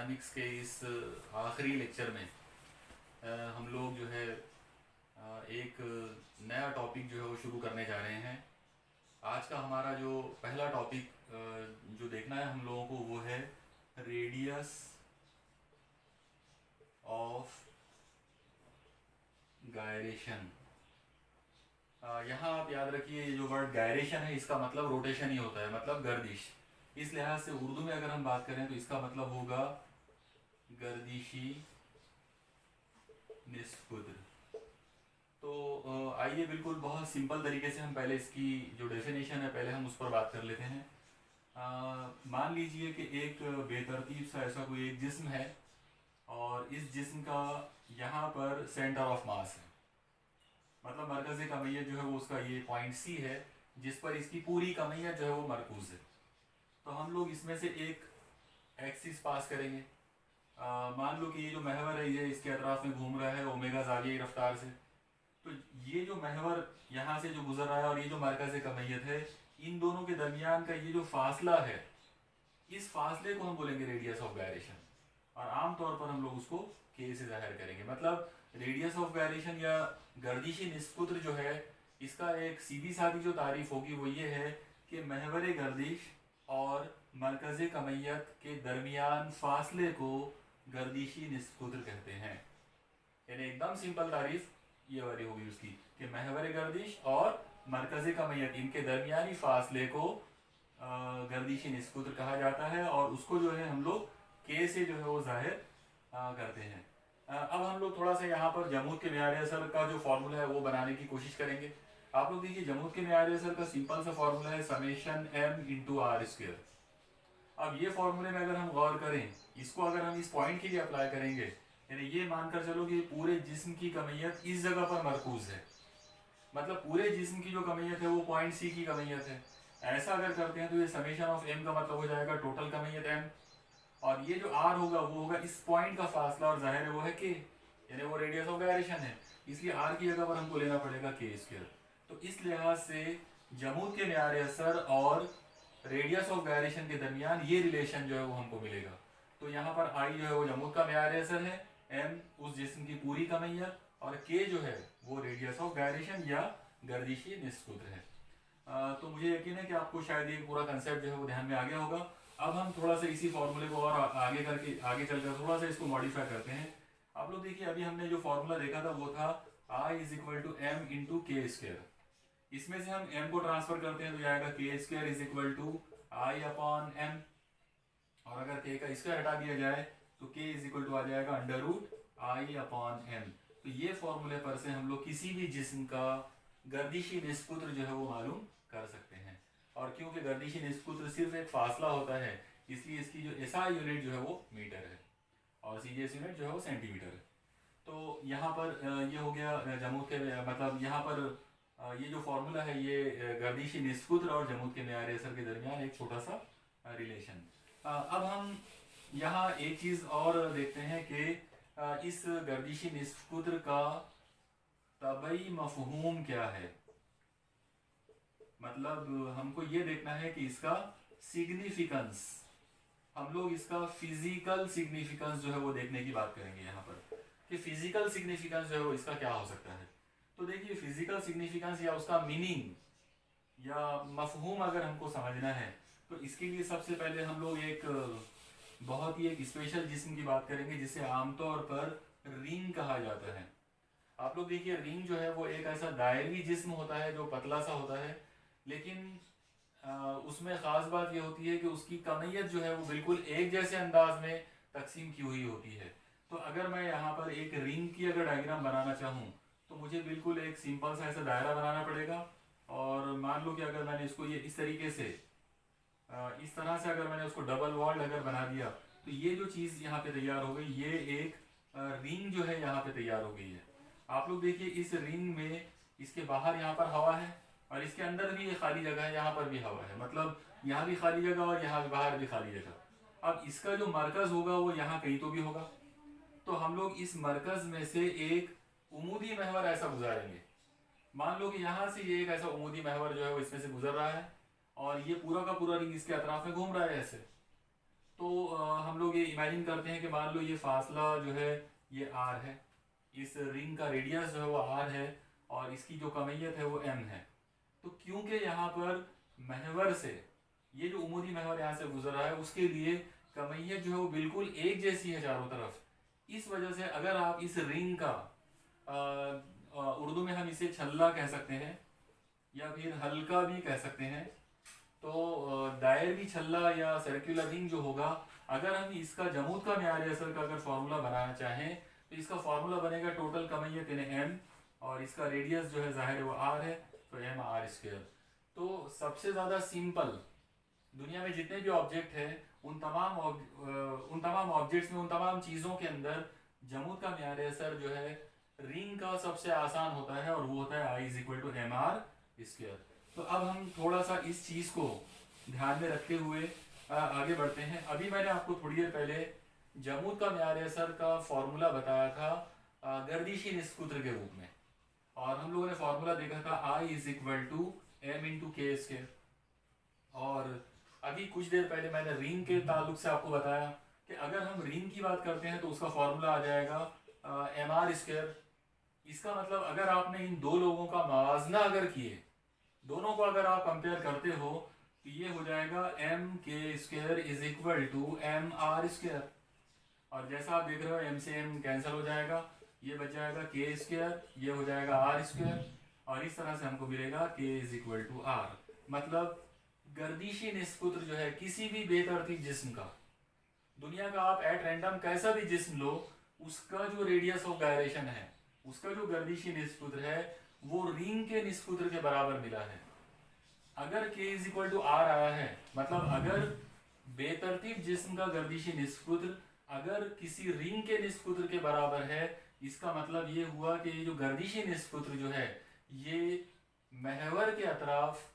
Aerodynamics के इस आखिरी लेक्चर में हम लोग जो है एक नया टॉपिक जो है वो शुरू करने जा रहे हैं। आज का हमारा जो पहला टॉपिक जो देखना है हम लोगों को वो है रेडियस ऑफ गायरेशन। यहाँ आप याद रखिए ये जो वर्ड गायरेशन है इसका मतलब रोटेशन ही होता है, मतलब गर्दिश। इस लिहाज से उर्दू में अगर हम बात करें तो इसका मतलब होगा गर्दिशी निस्कुद्र। तो आइए बिल्कुल बहुत सिंपल तरीके से हम पहले इसकी जो डेफिनेशन है पहले हम उस पर बात कर लेते हैं। मान लीजिए कि एक बेतरतीब सा ऐसा कोई एक जिस्म है और इस जिस्म का यहाँ पर सेंटर ऑफ मास है, मतलब मरकज़ कमय्यत जो है वो उसका ये पॉइंट सी है जिस पर इसकी पूरी कमय्यत जो है वो मरकूज़ है। तो हम लोग इसमें से एक एक्सिस पास करेंगे। मान लो कि ये जो महवर है ये इसके अतराफ में घूम रहा है ओमेगा ज़ावियाई रफ्तार से। तो ये जो महवर यहाँ से जो गुजर रहा है और ये जो मरकज़ कमय्यत है, इन दोनों के दरमियान का ये जो फासला है, इस फासले को हम बोलेंगे रेडियस ऑफ गायरेशन। और आम तौर पर हम लोग उसको के से जाहिर करेंगे। मतलब रेडियस ऑफ गायरेशन या गर्दिशी निस्कुद्र जो है इसका एक सीधी सादी जो तारीफ होगी वो ये है कि महवर गर्दिश और मरकज़ कमय्यत के दरमियान फासले को गर्दिशी निस्कुद्र कहते हैं। यानी एकदम सिंपल तारीफ ये वाली होगी उसकी कि महवर गर्दिश और मरकज़ कमय्यत इनके दरमियानी फासले को गर्दिशी निस्कुद्र कहा जाता है और उसको जो है हम लोग के से जो है वो जाहिर करते हैं। अब हम लोग थोड़ा सा यहाँ पर जमूद के मेयार असर का जो फार्मूला है वो बनाने की कोशिश करेंगे। आप लोग देखिए जमूद के मेयार असर का सिंपल सा फार्मूला है summation m into r square. अब ये फार्मूले में अगर हम गौर करें, इसको अगर हम इस पॉइंट के लिए अप्लाई करेंगे, यानी ये मानकर चलो कि पूरे जिस्म की कमय्यत इस जगह पर मरकूज है, मतलब पूरे जिस्म की जो कमय्यत है वो पॉइंट सी की कमय्यत है। ऐसा अगर करते हैं तो ये समेशन ऑफ m का मतलब हो जाएगा टोटल कमय्यत m, और ये जो r होगा वो होगा इस पॉइंट का फासला, और जाहिर है वो है k, यानी वो रेडियस ऑफ गायरेशन है, इसलिए r की जगह पर हमको लेना पड़ेगा k स्क्वायर। तो इस लिहाज से जमूद के मेयार असर और रेडियस ऑफ गायरेशन के दरमियान ये रिलेशन जो है वो हमको मिलेगा। तो यहाँ पर I जो है वो जमूद का मेयार असर है, m उस जिस्म की पूरी कमय्यत, और k जो है वो रेडियस ऑफ गायरेशन या गर्दिशी निस्कुद्र है। तो मुझे यकीन है कि आपको शायद ये पूरा कंसेप्ट जो है वो ध्यान में आ गया होगा। अब हम थोड़ा सा इसी फॉर्मूले को और आगे चलकर थोड़ा सा इसको मॉडिफाई करते हैं। आप लोग देखिए अभी हमने जो फॉर्मूला देखा था वो था I is equal to M into के स्क्वायर। इसमें से हम m को ट्रांसफर करते हैं तो यह आएगा k square is equal to I upon m, और अगर k का स्क्वायर हटा दिया जाए तो k इज इक्वल टू आ जाएगा under root I upon m. तो ये फॉर्मूले पर से हम लोग किसी भी जिस्म का गर्दिशी निस्कुद्र जो है वो मालूम कर सकते हैं। और क्योंकि गर्दिशी निस्कुद्र सिर्फ एक फासला होता है इसलिए इसकी जो एसआई यूनिट जो है वो मीटर है और सीजीएस यूनिट जो है वो सेंटीमीटर है। तो यहाँ पर ये हो गया जमूद के, मतलब यहाँ पर ये जो फॉर्मूला है ये गर्दिशी निस्कुद्र और जमूद के मेयार असर के दरमियान एक छोटा सा रिलेशन। अब हम यहाँ एक चीज़ और देखते हैं कि इस गर्दिशी निस्कुद्र का तबई मफहूम क्या है। मतलब हमको ये देखना है कि इसका सिग्निफिकेंस, हम लोग इसका फिजिकल सिग्निफिकेंस जो है वो देखने की बात करेंगे यहाँ पर कि फिजिकल सिग्निफिकेंस जो है वो इसका क्या हो सकता है। तो देखिए फिजिकल सिग्निफिकेंस या उसका मीनिंग या मफहूम अगर हमको समझना है तो इसके लिए सबसे पहले हम लोग एक बहुत ही एक स्पेशल जिस्म की बात करेंगे जिसे आमतौर पर रिंग कहा जाता है। आप लोग देखिए रिंग जो है वो एक ऐसा दायरी जिस्म होता है जो पतला सा होता है, लेकिन उसमें ख़ास बात ये होती है कि उसकी कमय्यत जो है वो बिल्कुल एक जैसे अंदाज में तकसीम की हुई होती है। तो अगर मैं यहाँ पर एक रिंग की अगर डायग्राम बनाना चाहूँ तो मुझे बिल्कुल एक सिंपल सा ऐसा दायरा बनाना पड़ेगा, और मान लो कि अगर मैंने इसको ये इस तरीके से इस तरह से अगर मैंने उसको डबल वॉल्ड अगर बना दिया तो ये जो चीज़ यहाँ पे तैयार हो गई, ये एक रिंग जो है यहाँ पे तैयार हो गई है। आप लोग देखिए इस रिंग में इसके बाहर यहाँ पर हवा है और इसके अंदर भी खाली जगह है, यहाँ पर भी हवा है, मतलब यहाँ भी खाली जगह और यहाँ बाहर भी खाली जगह। अब इसका जो मरकज़ होगा वो यहाँ कहीं तो भी होगा। तो हम लोग इस मरकज़ में से एक उमूदी महवर ऐसा गुजारेंगे। मान लो कि यहाँ से ये एक ऐसा उमूदी महवर जो है वो इसमें से गुजर रहा है और ये पूरा का पूरा रिंग इसके अतराफ में घूम रहा है ऐसे। तो हम लोग ये इमेजिन करते हैं कि मान लो ये फासला जो है ये आर है, इस रिंग का रेडियस जो है वो आर है और इसकी जो कमैयत है वो एम है। तो क्योंकि यहाँ पर महवर से ये जो उमूदी महवर यहाँ से गुजर रहा है उसके लिए कमैयत जो है वो बिल्कुल एक जैसी है चारों तरफ। इस वजह से अगर आप इस रिंग का उर्दू में हम इसे छल्ला कह सकते हैं या फिर हल्का भी कह सकते हैं। तो दायरवी छल्ला या सर्कुलर रिंग जो होगा, अगर हम इसका जमूद का म्यारी असर का अगर फार्मूला बनाना चाहें तो इसका फार्मूला बनेगा टोटल कमैयत यानी एम, और इसका रेडियस जो है जाहिर है वो आर है, तो एम आर स्क्वायर। तो सबसे ज़्यादा सिंपल दुनिया में जितने भी ऑब्जेक्ट है उन तमाम ऑब्जेक्ट्स में, उन तमाम चीज़ों के अंदर जमूद का म्यार असर जो है रिंग का सबसे आसान होता है और वो होता है I is equal to M R square. तो अब हम थोड़ा सा इस चीज़ को ध्यान में रखते हुए आगे बढ़ते हैं। अभी मैंने आपको थोड़ी देर पहले जमूद का म्यार असर का फॉर्मूला बताया था गर्दिशी निस्कुत्र के रूप में, और हम लोगों ने फॉर्मूला देखा था I is equal to M into के स्क्वायर। और अभी कुछ देर पहले मैंने रिंग के ताल्लुक से आपको बताया कि अगर हम रिंग की बात करते हैं तो उसका फॉर्मूला आ जाएगा एम आर स्क्वायर। इसका मतलब अगर आपने इन दो लोगों का मवाजना अगर किए, दोनों को अगर आप कंपेयर करते हो तो ये हो जाएगा m k square is equal to M R square. और जैसा आप देख रहे हो एम से एम कैंसिल हो जाएगा, ये बच जाएगा के स्क्वायर, ये हो जाएगा आर स्क्वायर, और इस तरह से हमको मिलेगा के इज इक्वल टू आर। मतलब गर्दिशी निस्कुत्र जो है किसी भी बेतरतीब जिस्म का, दुनिया का आप एट रैंडम कैसा भी जिस्म लो, उसका जो रेडियस ऑफ गायरेशन है, उसका जो गर्दिशी निस्कुत्र है वो रिंग के निस्कुत्र के बराबर मिला है। अगर के इज इक्वल टू आर आया है, मतलब अगर बेतरतीब जिस्म का गर्दिशी निस्कुत्र अगर किसी रिंग के निस्कुत्र के बराबर है, इसका मतलब ये हुआ कि ये जो गर्दिशी निस्कुत्र जो है ये महवर के अतराफ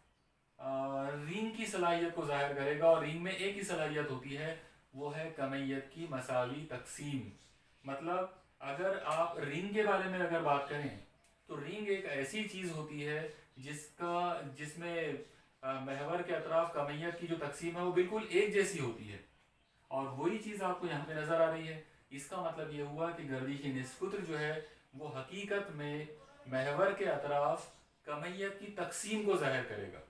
रिंग की सलाहियत को जाहिर करेगा, और रिंग में एक ही सलाहियत होती है, वो है कमैयत की मसावी तकसीम। मतलब अगर आप रिंग के बारे में अगर बात करें तो रिंग एक ऐसी चीज़ होती है जिसमें महवर के अतराफ कमैयत की जो तकसीम है वो बिल्कुल एक जैसी होती है, और वही चीज़ आपको यहाँ पे नज़र आ रही है। इसका मतलब ये हुआ कि गर्दिशी निस्कुत्र जो है वो हकीकत में महवर के अतराफ कमैयत की तकसीम को जाहिर करेगा।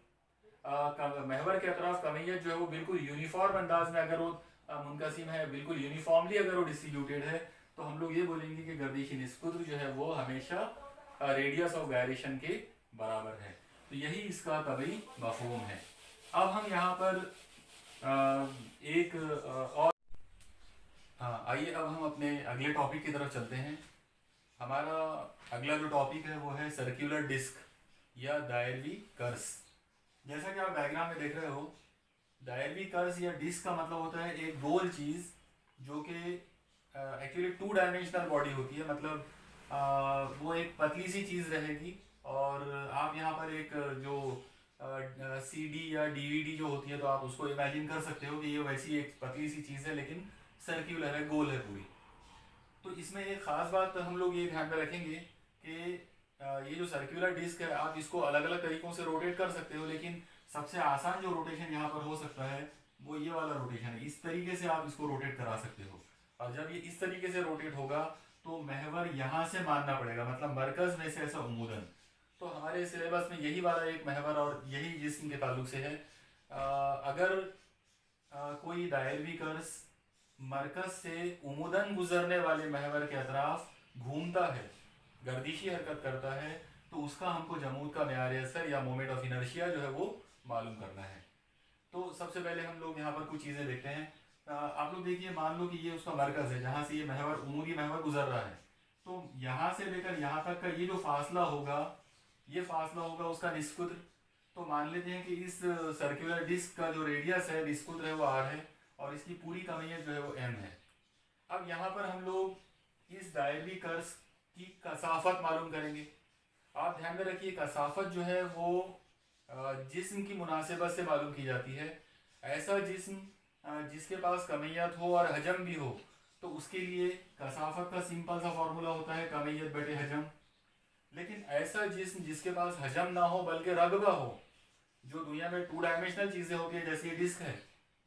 महवर के अतराफ कमैयत जो है वो बिल्कुल यूनिफॉर्म अंदाज में अगर वो मुनकसिम है, बिल्कुल यूनिफॉर्मली अगर वो डिस्ट्रीब्यूटेड है, तो हम लोग ये बोलेंगे कि गर्दिशी निस्कुत्र जो है वो हमेशा रेडियस ऑफ गायरेशन के बराबर है। तो यही इसका तबई मफहूम है। अब हम यहाँ पर एक और आइए अब हम अपने अगले टॉपिक की तरफ चलते हैं। हमारा अगला जो टॉपिक है वो है सर्कुलर डिस्क या दायरवी कर्स। जैसा कि आप डायग्राम में देख रहे हो, दायरवी कर्स या डिस्क का मतलब होता है एक गोल चीज़ जो कि एक्चुअली 2 डायमेंशनल बॉडी होती है। मतलब वो एक पतली सी चीज़ रहेगी, और आप यहाँ पर एक जो CD या DVD जो होती है तो आप उसको इमेजिन कर सकते हो कि ये वैसी एक पतली सी चीज़ है लेकिन सर्कुलर है, गोल है पूरी। तो इसमें एक ख़ास बात हम लोग ये ध्यान में रखेंगे कि ये जो सर्कुलर डिस्क है आप इसको अलग अलग तरीक़ों से रोटेट कर सकते हो, लेकिन सबसे आसान जो रोटेशन यहाँ पर हो सकता है वो ये वाला रोटेशन है। इस तरीके से आप इसको रोटेट करा सकते हो, और जब ये इस तरीके से रोटेट होगा तो महवर यहाँ से मानना पड़ेगा, मतलब मरकज़ में से ऐसा उमूदन। तो हमारे सिलेबस में यही वाला एक महवर और यही जिस्म के ताल्लुक से है। अगर कोई दायरवी कर्स मरकज़ से उमूदन गुजरने वाले महवर के अतराफ घूमता है, गर्दिशी हरकत करता है, तो उसका हमको जमूद का म्यार असर या मोमेंट ऑफ इनर्शिया जो है वो मालूम करना है। तो सबसे पहले हम लोग यहाँ पर कुछ चीज़ें देखते हैं। आप लोग देखिए, मान लो कि ये उसका मरकज़ है जहाँ से ये महवर उमूदी महवर गुजर रहा है, तो यहाँ से लेकर यहाँ तक का ये जो फासला होगा, ये फासला होगा उसका निस्कुत्र। तो मान लेते हैं कि इस सर्कुलर डिस्क का जो रेडियस है, निस्कुत्र है, वो r है, और इसकी पूरी कमैयत जो है वो m है। अब यहाँ पर हम लोग इस दायरवी कर्स की कसाफत मालूम करेंगे। आप ध्यान में रखिए, कसाफत जो है वो जिस्म की मुनासिबत से मालूम की जाती है। ऐसा जिस्म जिसके पास कमैयत हो और हजम भी हो, तो उसके लिए कसाफत का सिंपल सा फॉर्मूला होता है कमैयत बटे हजम। लेकिन ऐसा जिस्म जिसके पास हजम ना हो बल्कि रगबा हो, जो दुनिया में 2 डायमेंशनल चीज़ें होती है जैसे ये डिस्क है,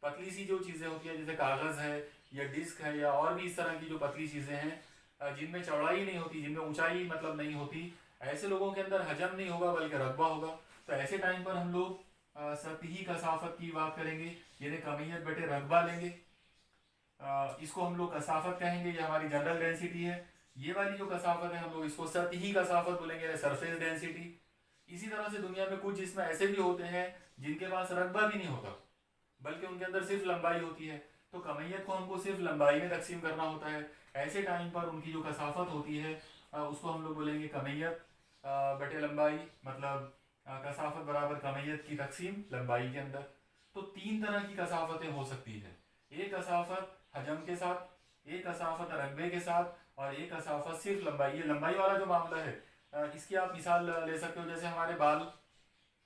पतली सी जो चीज़ें होती है जैसे कागज़ है या डिस्क है या और भी इस तरह की जो पतली चीज़ें हैं जिनमें चौड़ाई नहीं होती, जिनमें ऊंचाई मतलब नहीं होती, ऐसे लोगों के अंदर हजम नहीं होगा बल्कि रगबा होगा। तो ऐसे टाइम पर हम लोग सतही कसाफत की बात करेंगे, यानी कमियत बटे रगबा लेंगे। इसको हम लोग कसाफत कहेंगे, ये हमारी जनरल डेंसिटी है। ये वाली जो कसाफत है हम लोग इसको सतही कसाफत बोलेंगे, सरफेस डेंसिटी। इसी तरह से दुनिया में कुछ जिस्म ऐसे भी होते हैं जिनके पास रकबा भी नहीं होता बल्कि उनके अंदर सिर्फ लंबाई होती है। तो कमियत को हमको सिर्फ लंबाई में तकसीम करना होता है। ऐसे टाइम पर उनकी जो कसाफत होती है उसको हम लोग बोलेंगे कमियत बटे लंबाई, मतलब कसाफत बराबर कमियत की तकसीम लंबाई के अंदर। तो तीन तरह की कसाफतें हो सकती है, एक कसाफत हजम के साथ, एक कसाफत रकबे के साथ और एक कसाफत सिर्फ लंबाई। ये लंबाई वाला जो मामला है इसकी आप मिसाल ले सकते हो, जैसे हमारे बाल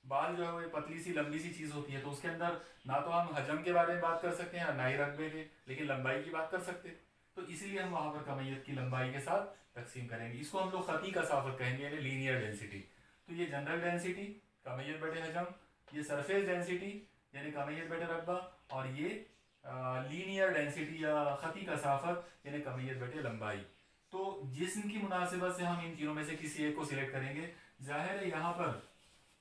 बाल जो है वो एक पतली सी लंबी सी चीज़ होती है, तो उसके अंदर ना तो हम हजम के बारे में बात कर सकते हैं ना ही रकबे के, लेकिन लंबाई की बात कर सकते हैं। तो इसीलिए हम वहाँ पर कमियत की लंबाई के साथ तकसीम करेंगे। इसको हम लोग खती कसाफत कहेंगे, यानी लीनियर डेंसिटी। तो ये जनरल डेंसिटी कमियत बटे हजम, ये सरफेस डेंसिटी यानी कमियत बटे रकबा, और ये लीनियर डेंसिटी या खती कसाफत यानी कमियत बटे लंबाई। तो जिस्म की मुनासिबत से हम इन तीनों में से किसी एक को सिलेक्ट करेंगे। जाहिर है यहाँ पर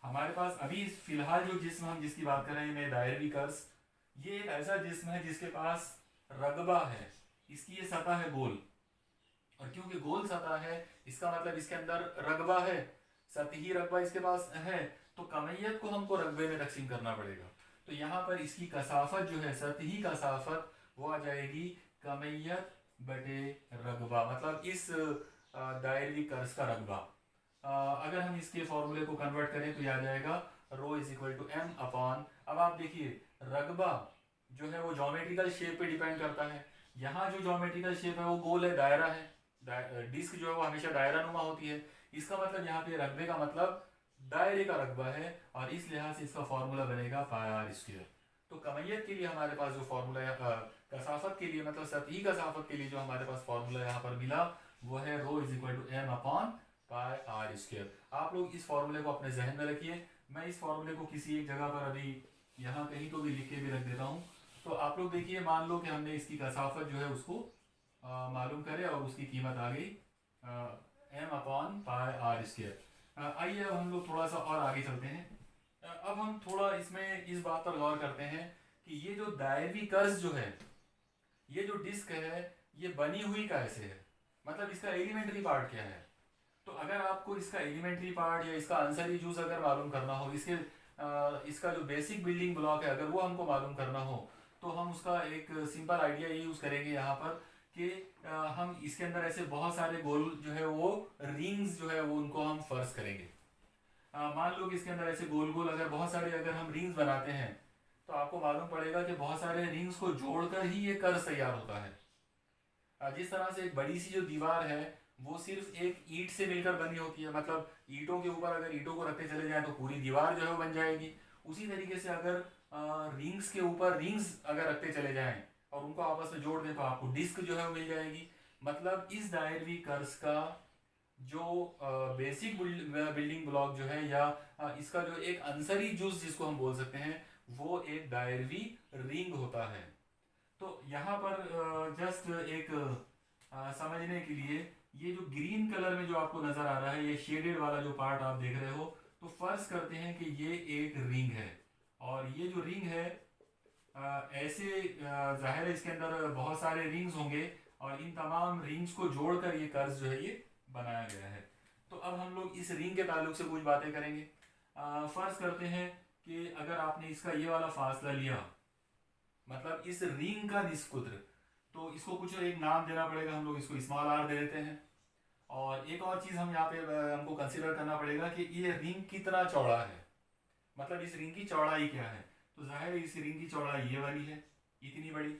हमारे पास अभी फिलहाल जो जिस्म हम जिसकी बात कर रहे हैं दायरवी कर्स, ये एक ऐसा जिस्म है जिसके पास रगबा है, इसकी ये सतह है गोल, और क्योंकि गोल सतह है इसका मतलब इसके अंदर रगबा है, सतही रगबा इसके पास है, तो कमियत को हमको रगबे में तकसीम करना पड़ेगा। तो यहाँ पर इसकी कसाफत जो है सतही कसाफत वो आ जाएगी कमियत बटे रगबा, मतलब इस दायरवी कर्स का रगबा। अगर हम इसके फॉर्मूले को कन्वर्ट करें तो यह आ जाएगा rho is equal to M upon, अब आप देखिए रगबा जो है वो ज्योमेट्रिकल शेप पे डिपेंड करता है। यहाँ जो ज्योमेट्रिकल शेप है वो गोल है, दायरा है, डिस्क जो है वो हमेशा दायरा नुमा होती है। इसका मतलब यहाँ पे रगबे का मतलब दायरे का रगबा है, और इस लिहाज से इसका फॉर्मूला बनेगा पाई आर स्क्वायर। तो कमियत के लिए हमारे पास जो फॉर्मूला है कसाफत के लिए मतलब सतही कसाफत के लिए जो हमारे पास फॉर्मूला यहाँ पर मिला वो है rho is equal to M upon pi are square. आप लोग इस फॉर्मूले को अपने जहन में रखिए। मैं इस फॉर्मूले को किसी एक जगह पर अभी यहाँ कहीं तो भी लिख के भी रख देता हूँ। तो आप लोग देखिए, मान लो कि हमने इसकी कसाफत जो है उसको मालूम करे और उसकी कीमत आ गई m upon pi are square. आइए अब हम लोग थोड़ा सा और आगे चलते हैं। अब हम थोड़ा इसमें इस बात पर गौर करते हैं कि ये जो दायरवी कर्स जो है, ये जो डिस्क है ये बनी हुई कैसे है, मतलब इसका एलिमेंट्री पार्ट क्या है। तो अगर आपको इसका एलिमेंट्री पार्ट या इसका आंसर यूज अगर मालूम करना हो, इसका जो बेसिक बिल्डिंग ब्लॉक है अगर वो हमको मालूम करना हो, तो हम उसका एक सिंपल आइडिया ये यूज़ करेंगे यहाँ पर कि हम इसके अंदर ऐसे बहुत सारे गोल जो है वो रिंग्स जो है वो उनको हम फर्ज करेंगे। मान लो कि इसके अंदर ऐसे गोल गोल अगर बहुत सारे अगर हम रिंग्स बनाते हैं तो आपको मालूम पड़ेगा कि बहुत सारे रिंग्स को जोड़कर ही ये कर्व तैयार होता है। जिस तरह से एक बड़ी सी जो दीवार है वो सिर्फ एक ईंट से मिलकर बनी होती है, मतलब ईंटों के ऊपर अगर ईंटों को रखते चले जाएं तो पूरी दीवार जो है वो बन जाएगी। उसी तरीके से अगर रिंग्स के ऊपर रिंग्स अगर रखते चले जाएं और उनको आपस में जोड़ दें तो आपको डिस्क जो है वो मिल जाएगी। मतलब इस दायरवी कर्स का जो बेसिक बिल्डिंग ब्लॉक जो है या इसका जो एक अंसरी जूस जिसको हम बोल सकते हैं वो एक दायरवी रिंग होता है। तो यहाँ पर जस्ट एक समझने के लिए ये जो ग्रीन कलर में जो आपको नजर आ रहा है ये शेडेड वाला जो पार्ट आप देख रहे हो, तो फर्ज करते हैं कि ये एक रिंग है और ये जो रिंग है ऐसे जाहिर है इसके अंदर बहुत सारे रिंग्स होंगे और इन तमाम रिंग्स को जोड़कर ये कर्ज जो है ये बनाया गया है। तो अब हम लोग इस रिंग के ताल्लुक से कुछ बातें करेंगे। फर्ज करते हैं कि अगर आपने इसका ये वाला फासला लिया, मतलब इस रिंग का निस्फ कुद्र, तो इसको कुछ एक नाम देना पड़ेगा, हम लोग इसको स्मॉल आर दे देते हैं। और एक और चीज़ हम यहाँ पे हमको कंसीडर करना पड़ेगा कि ये रिंग कितना चौड़ा है, मतलब इस रिंग की चौड़ाई क्या है। तो जाहिर है इस रिंग की चौड़ाई ये वाली है, इतनी बड़ी।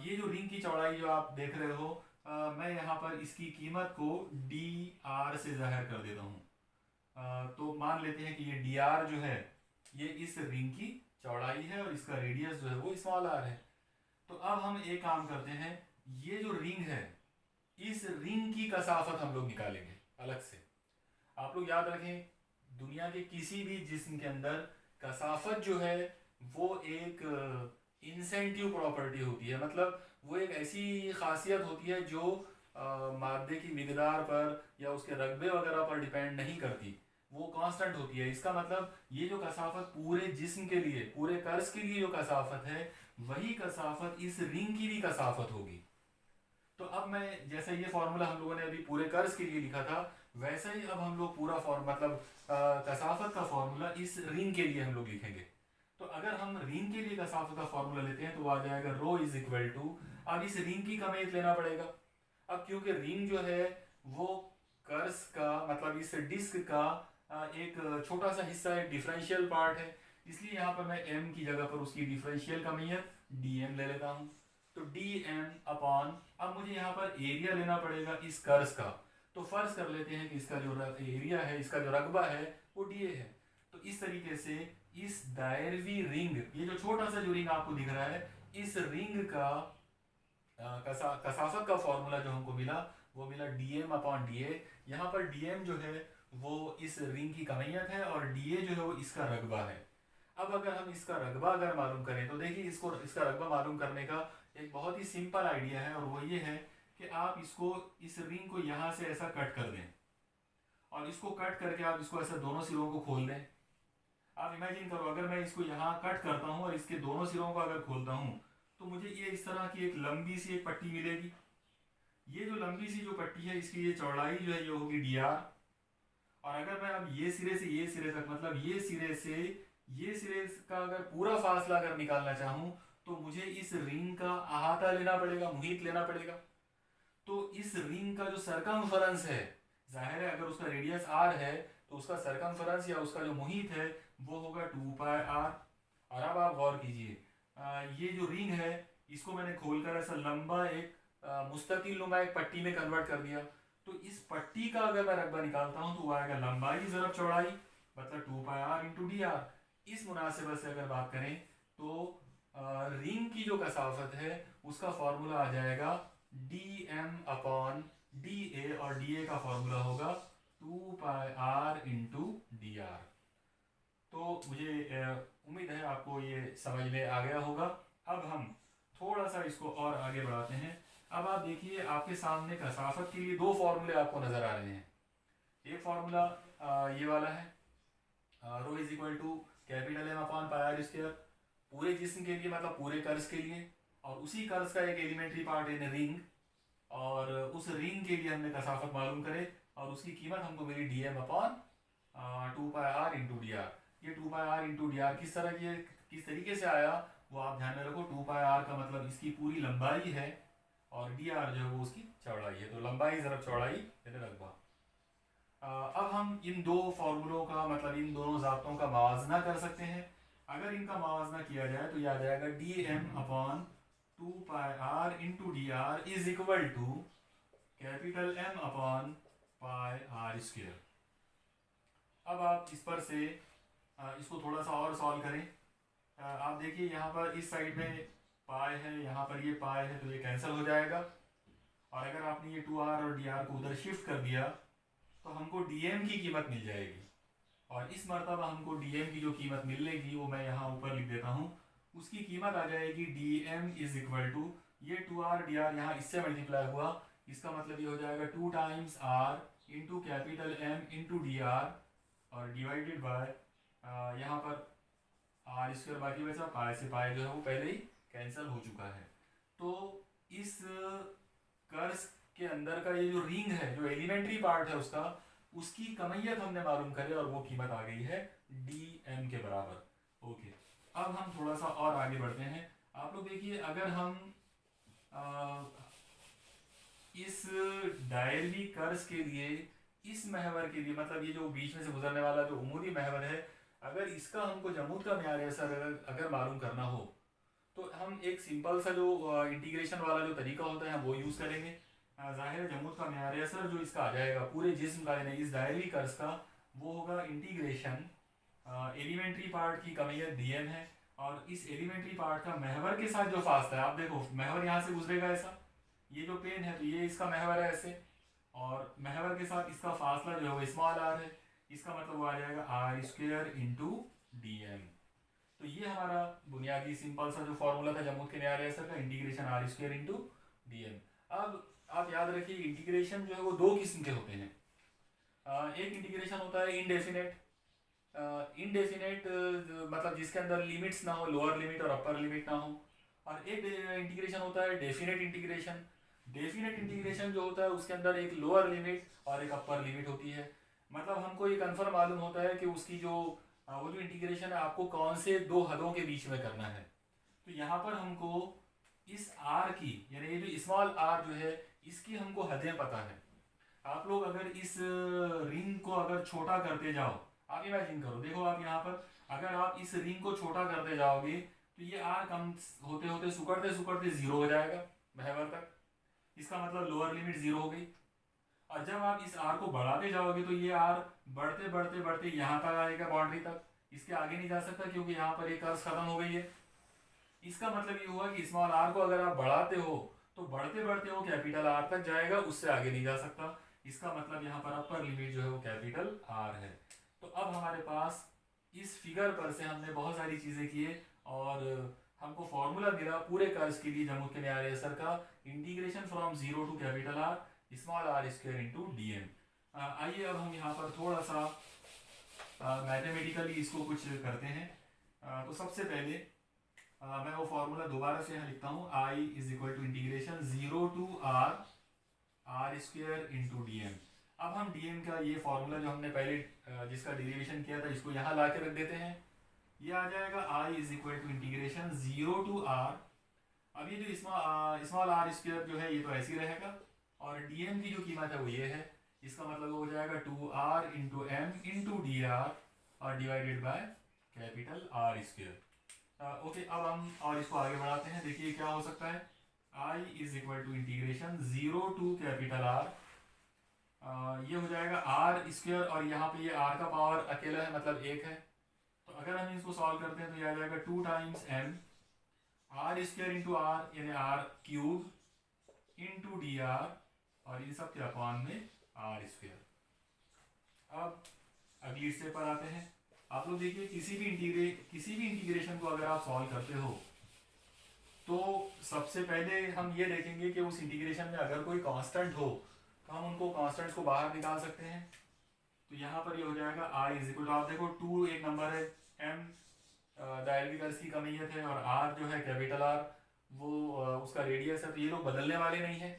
ये जो रिंग की चौड़ाई जो आप देख रहे हो मैं यहाँ पर इसकी कीमत को डी आर से जाहिर कर देता हूँ। तो मान लेते हैं कि ये डी आर जो है ये इस रिंग की चौड़ाई है और इसका रेडियस जो है वो स्मॉल आर है। तो अब हम एक काम करते हैं, ये जो रिंग है इस रिंग की कसाफत हम लोग निकालेंगे अलग से। आप लोग याद रखें दुनिया के किसी भी जिस्म के अंदर कसाफत जो है वो एक इंसेंटिव प्रॉपर्टी होती है, मतलब वो एक ऐसी खासियत होती है जो मादे की मिकदार पर या उसके रकबे वगैरह पर डिपेंड नहीं करती, वो कांस्टेंट होती है। इसका मतलब ये जो कसाफत पूरे जिस्म के लिए, पूरे कर्ज के लिए जो कसाफत है, वही कसाफत इस रिंग की भी कसाफत होगी। तो अब मैं, जैसे ये फॉर्मूला हम लोगों ने अभी पूरे कर्ज के लिए लिखा था, वैसा ही अब हम लोग पूरा मतलब कसाफत का फॉर्मूला इस रिंग के लिए हम लोग लिखेंगे। तो अगर हम रिंग के लिए कसाफत का फॉर्मूला लेते हैं तो आ जाएगा रो इज इक्वल टू, अब इस रिंग की कमेत लेना पड़ेगा। अब क्योंकि रिंग जो है वो कर्स का मतलब इस डिस्क का एक छोटा सा हिस्सा, एक डिफरेंशियल पार्ट है, इसलिए यहाँ पर मैं m की जगह पर उसकी डिफरेंशियल कमियत dm ले लेता हूँ। तो dm अपॉन, अब मुझे यहाँ पर एरिया लेना पड़ेगा इस कर्स का। तो फर्ज कर लेते हैं कि इसका जो एरिया है, इसका जो रकबा है वो dA है। तो इस तरीके से इस दायरवी रिंग, ये जो छोटा सा जो रिंग आपको दिख रहा है, इस रिंग का कसाफत का फॉर्मूला जो हमको मिला वो मिला dm अपॉन da। यहाँ पर dm जो है वो इस रिंग की कमियत है और da जो है वो इसका रकबा है। अब अगर हम इसका रकबा अगर मालूम करें तो देखिए, इसको इसका रकबा मालूम करने का एक बहुत ही सिंपल आइडिया है, और वो ये है कि आप इसको, इस रिंग को यहाँ से ऐसा कट कर दें, और इसको कट करके आप इसको ऐसा दोनों सिरों को खोल दें। आप इमेजिन करो, अगर मैं इसको यहाँ कट करता हूँ और इसके दोनों सिरों को अगर खोलता हूँ तो मुझे ये इस तरह की एक लंबी सी एक पट्टी मिलेगी। ये जो लंबी सी जो पट्टी है, इसकी ये चौड़ाई जो है ये होगी dr। और अगर मैं अब ये सिरे से ये सिरे तक, मतलब ये सिरे से ये सिरे का अगर पूरा फासला अगर निकालना चाहूँ तो मुझे इस रिंग का अहाता लेना पड़ेगा, मुहित लेना पड़ेगा। तो इस रिंग का जो सरकमफेरेंस है, जाहिर है अगर उसका रेडियस r है तो उसका सरकमफेरेंस या उसका जो मुहित है वो होगा 2πr। और अब आप गौर कीजिए, ये जो रिंग है इसको मैंने खोलकर ऐसा लंबा एक मुस्तकिल नुमा एक पट्टी में कन्वर्ट कर दिया। तो इस पट्टी का अगर मैं रकबा निकालता हूँ तो वो आएगा लंबाई ज़रब चौड़ाई, मतलब 2πr इंटू dr। इस मुनासिबत से अगर बात करें तो रिंग की जो कसाफत है उसका फॉर्मूला आ जाएगा dm अपॉन da, और da का फॉर्मूला होगा 2πr इंटू dr। तो मुझे उम्मीद है आपको ये समझ में आ गया होगा। अब हम थोड़ा सा इसको और आगे बढ़ाते हैं। अब आप देखिए, आपके सामने कसाफत के लिए दो फॉर्मूले आपको नजर आ रहे हैं। एक फॉर्मूला ये वाला है, rho is equal to capital M upon pi are square, पूरे जिस्म के लिए मतलब पूरे कर्ज के लिए, और उसी कर्ज का एक एलिमेंट्री पार्ट इन रिंग, और उस रिंग के लिए हमने कसाफत मालूम करे और उसकी कीमत हमको मिली dm upon 2πr into dr। ये 2πr इंटू dr किस तरह की, किस तरीके से आया वो आप ध्यान में रखो। 2πr का मतलब इसकी पूरी लंबाई है और dr जो है वो उसकी चौड़ाई है, तो लंबाई ज़रब चौड़ाई यानी रकबा। अब हम इन दो फार्मूलों का मतलब इन दोनों ज़ाब्तों का मवाजना कर सकते हैं। अगर इनका मवाजना किया जाए तो यह आ जाएगा dm upon 2πr into dr is equal to capital M upon pi are square. अब आप इस पर से इसको थोड़ा सा और सॉल्व करें। आप देखिए यहाँ पर इस साइड में पाई है, यहाँ पर ये पाई है, तो ये कैंसिल हो जाएगा। और अगर आपने ये 2r और dr को उधर शिफ्ट कर दिया तो हमको dm की कीमत मिल जाएगी। और इस मरतबा हमको dm की जो कीमत मिलेगी वो मैं यहाँ ऊपर लिख देता हूँ। उसकी कीमत आ जाएगी dm इज इक्वल टू, ये 2r dr यहाँ इससे मल्टीप्लाई हुआ, इसका मतलब ये हो जाएगा 2 times r into capital M into dr और डिवाइडेड बाय यहाँ पर r स्क्वायर बाकी बचा, पाई से पाई जो है वो पहले ही कैंसिल हो चुका है। तो इस कर्ज के अंदर का ये जो रिंग है, जो एलिमेंट्री पार्ट है उसका, उसकी कमियत हमने मालूम करे और वो कीमत आ गई है dm के बराबर। ओके, अब हम थोड़ा सा और आगे बढ़ते हैं। आप लोग देखिए, अगर हम इस दायरवी कर्ज के लिए, इस महवर के लिए, मतलब ये जो बीच में से गुजरने वाला जो उमूदी महवर है, अगर इसका हमको जमूद का म्यार असर अगर मालूम करना हो तो हम एक सिंपल सा जो इंटीग्रेशन वाला जो तरीका होता है वो यूज़ करेंगे। जाहिर है जमूद का म्यार असर जो इसका आ जाएगा पूरे जिस्म का, यानी इस दायरवी कर्ज का, वो होगा इंटीग्रेशन एलिमेंट्री पार्ट की कमियत dm है, और इस एलिमेंट्री पार्ट का महवर के साथ जो फासला है, आप देखो महवर यहाँ से गुजरेगा ऐसा, ये जो पेन है तो ये इसका महवर है ऐसे, और महवर के साथ इसका फासला जो है वो स्मॉल r है, इसका मतलब वो आ जाएगा r स्क्वायर इंटू dm। तो तो ये हमारा बुनियादी सिंपल सा जो फॉर्मूला था जमूत के न्याय सर का, integration r square into D M. अब आप याद रखिए इंटीग्रेशन जो है वो दो किस्म के होते हैं। एक इंटीग्रेशन होता है इनडेफिनेट, इनडेफिनेट मतलब जिसके अंदर लिमिट्स ना हो, लोअर लिमिट और अपर लिमिट ना हो। और एक इंटीग्रेशन होता है डेफिनेट इंटीग्रेशन। डेफिनेट इंटीग्रेशन जो होता है उसके अंदर एक लोअर लिमिट और एक अपर लिमिट होती है। मतलब हमको ये कन्फर्म मालूम होता है कि उसकी जो वो जो इंटीग्रेशन है आपको कौन से दो हदों के बीच में करना है। तो यहाँ पर हमको इस आर की, यानी ये जो स्मॉल आर जो है इसकी हमको हदें पता है। आप लोग अगर इस रिंग को अगर छोटा करते जाओ, आप इमेजिन करो, देखो आप यहाँ पर अगर आप इस रिंग को छोटा करते जाओगे तो ये आर कम होते होते सुकड़ते सुकड़ते जीरो हो जाएगा बराबर तक। इसका मतलब लोअर लिमिट जीरो हो गई। और जब आप इस आर को बढ़ाते जाओगे तो ये आर बढ़ते बढ़ते बढ़ते यहाँ तक आएगा, बाउंड्री तक, इसके आगे नहीं जा सकता क्योंकि यहाँ पर एक कर्व खत्म हो गई है। इसका मतलब ये हुआ कि स्मॉल आर को अगर आप बढ़ाते हो तो बढ़ते बढ़ते वो कैपिटल आर तक जाएगा, उससे आगे नहीं जा सकता। इसका मतलब यहाँ पर अपर लिमिट जो है वो कैपिटल आर है। तो अब हमारे पास इस फिगर पर से हमने बहुत सारी चीजें किए और हमको फॉर्मूला मिला पूरे कर्व के लिए जमूत के न्याय सर का, integration from zero to capital r small r square into D m. आइए अब हम यहाँ पर थोड़ा सा मैथमेटिकली इसको कुछ करते हैं। तो सबसे पहले मैं वो फॉर्मूला दोबारा से यहाँ लिखता हूँ, I is equal to integration zero to R square into D M. अब हम डी एम का ये फॉर्मूला जो हमने पहले जिसका डेरिवेशन किया था इसको यहाँ ला के रख देते हैं। ये आ जाएगा I is equal to integration zero to R. अब ये जो स्मॉल आर स्क्वायर जो है ये तो ऐसे ही रहेगा और डीएम की जो कीमत है वो ये है। इसका मतलब हो जाएगा 2r into M into D R और divided by capital R square. Okay, अब हम और इसको आगे बढ़ाते हैं। देखिए क्या हो सकता है, i is equal to integration zero to capital r, ये हो जाएगा आर स्क्वायर और यहाँ पे ये आर का पावर अकेला है मतलब एक है। तो अगर हम इसको सॉल्व करते हैं तो ये आ जाएगा 2 times M are square into R यानी R cube into D R और इन सब के अपॉन में आर स्क्वायर। अब अगली स्टेप पर आते हैं। आप लोग देखिए किसी भी इंटीग्रेशन को अगर आप सॉल्व करते हो तो सबसे पहले हम ये देखेंगे कि उस इंटीग्रेशन में अगर कोई कांस्टेंट हो तो हम उनको कांस्टेंट्स को बाहर निकाल सकते हैं। तो यहाँ पर ये हो जाएगा आई इज इक्वल टू, आप देखो 2 एक नंबर है, एम डायरेक्टली कर्व की कमियत है और आर जो है कैपिटल आर वो उसका रेडियस है। तो ये लोग बदलने वाले नहीं है,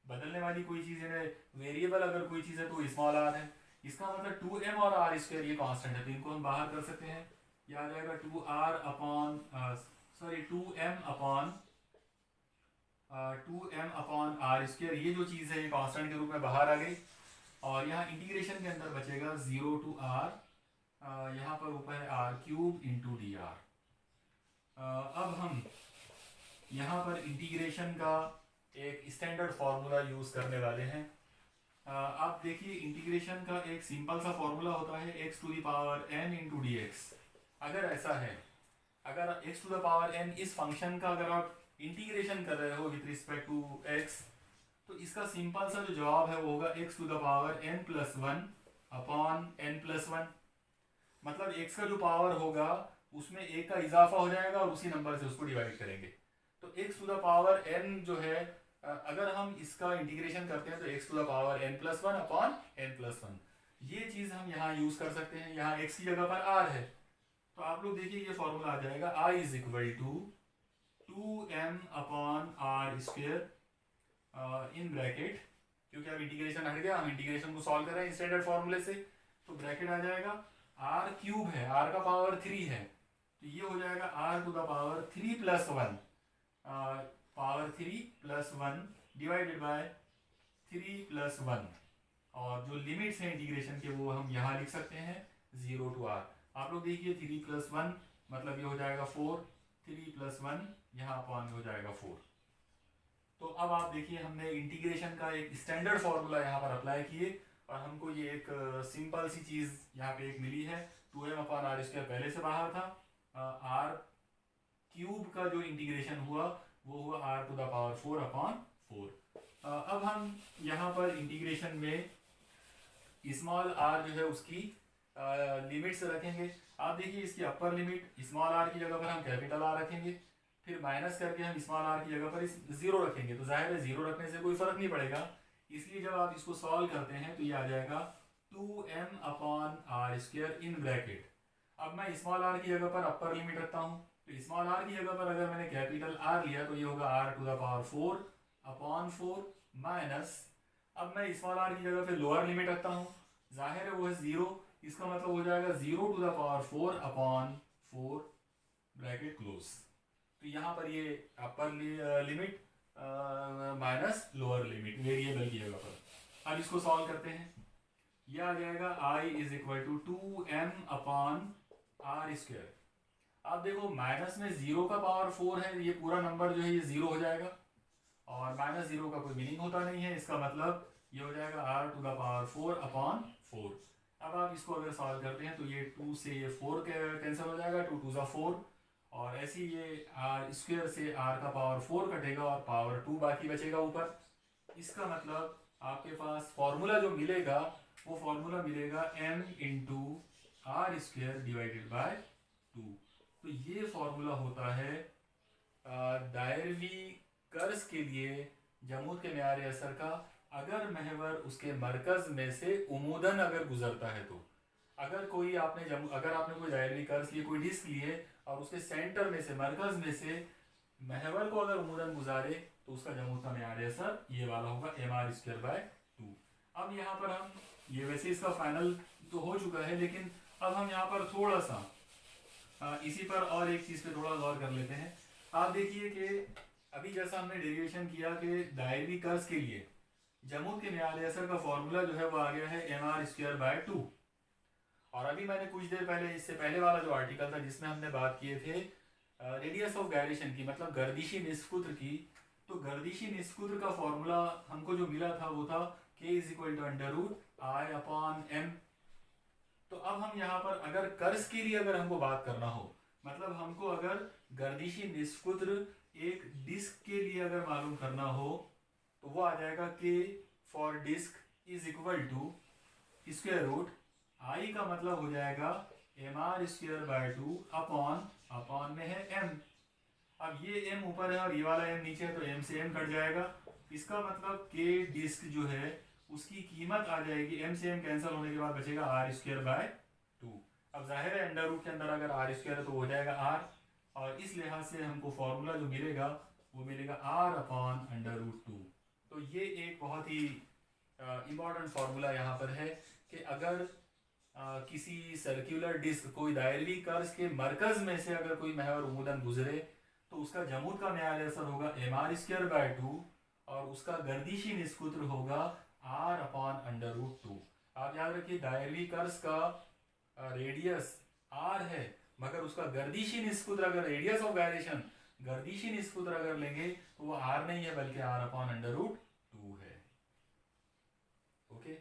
बदलने वाली कोई चीज़ है, वेरिएबल अगर कोई चीज़ है तो स्मॉल आर है। इसका मतलब 2m और आर स्क्वायर ये कांस्टेंट है तो इनको हम बाहर कर सकते हैं। ये आ जाएगा 2m अपॉन आर स्क्वायर, ये जो चीज़ है ये कांस्टेंट के रूप में बाहर आ गई। और यहाँ इंटीग्रेशन के अंदर बचेगा 0 टू आर, यहाँ पर ऊपर है r cube into D r. अब हम यहाँ पर इंटीग्रेशन का एक स्टैंडर्ड फार्मूला यूज करने वाले हैं। आप देखिए इंटीग्रेशन का एक सिंपल सा फॉर्मूला होता है x to the power n into d x. अगर ऐसा है, अगर x to the power n इस फंक्शन का अगर आप इंटीग्रेशन कर रहे हो विथ रिस्पेक्ट टू x तो इसका सिंपल सा जो जवाब है वो होगा x to the power n plus one upon n plus one. मतलब x का जो पावर होगा उसमें एक का इजाफा हो जाएगा और उसी नंबर से उसको डिवाइड करेंगे। तो x to the power n जो है अगर हम इसका इंटीग्रेशन करते हैं तो x to the power n plus one upon n plus one, ये चीज हम यहाँ यूज कर सकते हैं। यहाँ x की जगह पर r है तो आप लोग देखिए ये फॉर्मूला आ जाएगा i is equal to 2m upon are square in bracket, क्योंकि अब इंटीग्रेशन हट गया, हम इंटीग्रेशन को सॉल्व कर रहे हैं स्टैंडर्ड फॉर्मूले से, तो ब्रैकेट आ जाएगा r क्यूब है, r का पावर 3 है तो ये हो जाएगा r to the power 3 plus one, power 3 plus one divided by 3 plus one. और जो लिमिट्स हैं इंटीग्रेशन के वो हम यहाँ लिख सकते हैं 0 टू r। आप लोग देखिए 3 प्लस वन मतलब ये हो जाएगा 4, 3 प्लस वन यहाँ अपॉन हो जाएगा 4। तो अब आप देखिए हमने इंटीग्रेशन का एक स्टैंडर्ड फॉर्मूला यहाँ पर अप्लाई किए और हमको ये एक सिंपल सी चीज़ यहाँ पे एक मिली है। 2m अपॉन आर स्क्वायर पहले से बाहर था, आर क्यूब का जो इंटीग्रेशन हुआ वो हुआ r to the power 4 upon 4। अब हम यहाँ पर इंटीग्रेशन में स्मॉल r जो है उसकी लिमिट्स रखेंगे। आप देखिए इसकी अपर लिमिट स्मॉल आर की जगह पर हम कैपिटल आर रखेंगे, फिर माइनस करके हम स्मॉल आर की जगह पर इस जीरो रखेंगे, तो जाहिर है जीरो रखने से कोई फर्क नहीं पड़ेगा, इसलिए जब आप इसको सॉल्व करते हैं तो ये आ जाएगा 2m/r² इन ब्रैकेट। अब मैं स्मॉल आर की जगह पर अपर लिमिट रखता हूँ, तो स्मॉल आर की जगह पर अगर मैंने कैपिटल आर लिया तो ये होगा r⁴/4 माइनस, अब मैं स्मॉल आर की जगह पे लोअर लिमिट रखता हूँ, जाहिर है वो है जीरो, इसका मतलब हो जाएगा 0⁴/4 ब्रैकेट क्लोज। तो यहाँ पर ये upper limit minus lower limit variable की जगह पर। अब इसको सॉल्व करते हैं, यह आ जाएगा I = 2m/r²। आप देखो माइनस में 0⁴ है, ये पूरा नंबर जो है ये जीरो हो जाएगा, और माइनस जीरो का कोई मीनिंग होता नहीं है, इसका मतलब ये हो जाएगा r⁴/4। अब आप इसको अगर सॉल्व करते हैं तो ये 2 से ये 4 कैंसिल हो जाएगा, 2 2 4, और ऐसे ही ये r² से r⁴ कटेगा और पावर 2 बाकी बचेगा ऊपर। इसका मतलब आपके पास फॉर्मूला जो मिलेगा वो फॉर्मूला मिलेगा m × r² / 2। तो ये फॉर्मूला होता है दायरवी कर्स के लिए जमूद के म्यार असर का, अगर महवर उसके मरकज में से उमूदन अगर गुजरता है तो। अगर कोई अगर आपने कोई दायरवी कर्स लिए, कोई डिस्क लिए और उसके सेंटर में से मरकज में से महवर को अगर उमूदन गुजारे तो उसका जमूद का म्यार असर ये वाला होगा mr² / 2। अब यहाँ पर हम ये वैसे इसका फाइनल तो हो चुका है, लेकिन अब हम यहाँ पर थोड़ा सा इसी पर और एक चीज़ पे थोड़ा गौर कर लेते हैं। आप देखिए कि अभी जैसा हमने डेरिवेशन किया कि दायरवी कर्स के लिए जमूद के म्यार असर का फॉर्मूला जो है वो आ गया है mr² / 2। और अभी मैंने कुछ देर पहले, इससे पहले वाला जो आर्टिकल था जिसमें हमने बात किए थे रेडियस ऑफ गायरेशन की, मतलब गर्दिशी निस्कुत्र की, तो गर्दिशी निस्कुत्र का फॉर्मूला हमको जो मिला था वो था k = √I/m। तो अब हम यहाँ पर अगर कर्स के लिए अगर हमको बात करना हो, मतलब हमको अगर गर्दिशी निस्कुत्र एक डिस्क के लिए अगर मालूम करना हो तो वो आ जाएगा k फॉर डिस्क = I का मतलब हो जाएगा mr² / 2 अपॉन में है m। अब ये m ऊपर है और ये वाला m नीचे है, तो m से m कट जाएगा, इसका मतलब k डिस्क जो है उसकी कीमत आ जाएगी, m से m कैंसिल होने के बाद बचेगा r² / 2। अब जाहिर है अंडर रूट के अंदर अगर r² है तो हो जाएगा r, और इस लिहाज से हमको फॉर्मूला जो मिलेगा वो मिलेगा r/√2। तो ये एक बहुत ही इम्पॉर्टेंट फार्मूला यहाँ पर है कि अगर किसी सर्कुलर डिस्क, कोई दायरवी कर्स के मरकज में से अगर कोई महवर उमूदन गुजरे तो उसका जमूद का म्यार असर होगा mr² / 2 और उसका गर्दिशी निस्कुत्र होगा r/√2। आप याद रखिए दायरवी कर्स का रेडियस r है, मगर उसका गर्दिशी निस्कुत्र अगर रेडियस ऑफ गायरेशन गर्दिशी निस्कुत्र अगर लेंगे तो वो r नहीं है बल्कि r/√2 है। ओके,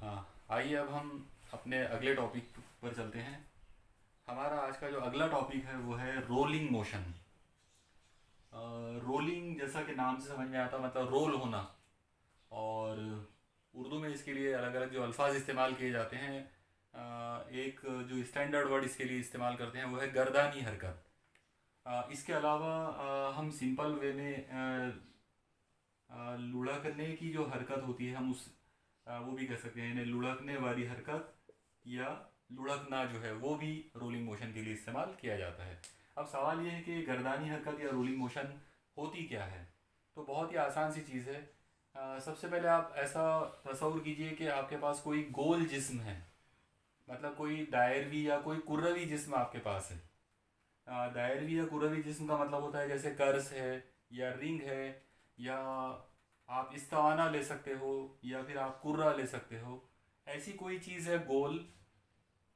हाँ, आइए अब हम अपने अगले टॉपिक पर चलते हैं। हमारा आज का जो अगला टॉपिक है वो है रोलिंग मोशन। रोलिंग जैसा कि नाम से समझ में आता, मतलब रोल होना, और उर्दू में इसके लिए अलग अलग जो अल्फाज इस्तेमाल किए जाते हैं, एक जो स्टैंडर्ड वर्ड इसके लिए इस्तेमाल करते हैं वो है गर्दानी हरकत। इसके अलावा हम सिंपल वे में लुढ़कने की जो हरकत होती है हम वो भी कह सकते हैं, लुढ़कने वाली हरकत या लुढ़कना जो है वो भी रोलिंग मोशन के लिए इस्तेमाल किया जाता है। अब सवाल ये है कि गर्दानी हरकत या रोलिंग मोशन होती क्या है। तो बहुत ही आसान सी चीज़ है। सबसे पहले आप ऐसा तस्वुर कीजिए कि आपके पास कोई गोल जिस्म है, मतलब कोई दायरवी या कोई कुर्रवी जिस्म आपके पास है। दायरवी या कुर्रवी जिस्म का मतलब होता है जैसे कर्स है या रिंग है, या आप इस्ताना ले सकते हो, या फिर आप कुर्रा ले सकते हो। ऐसी कोई चीज़ है गोल,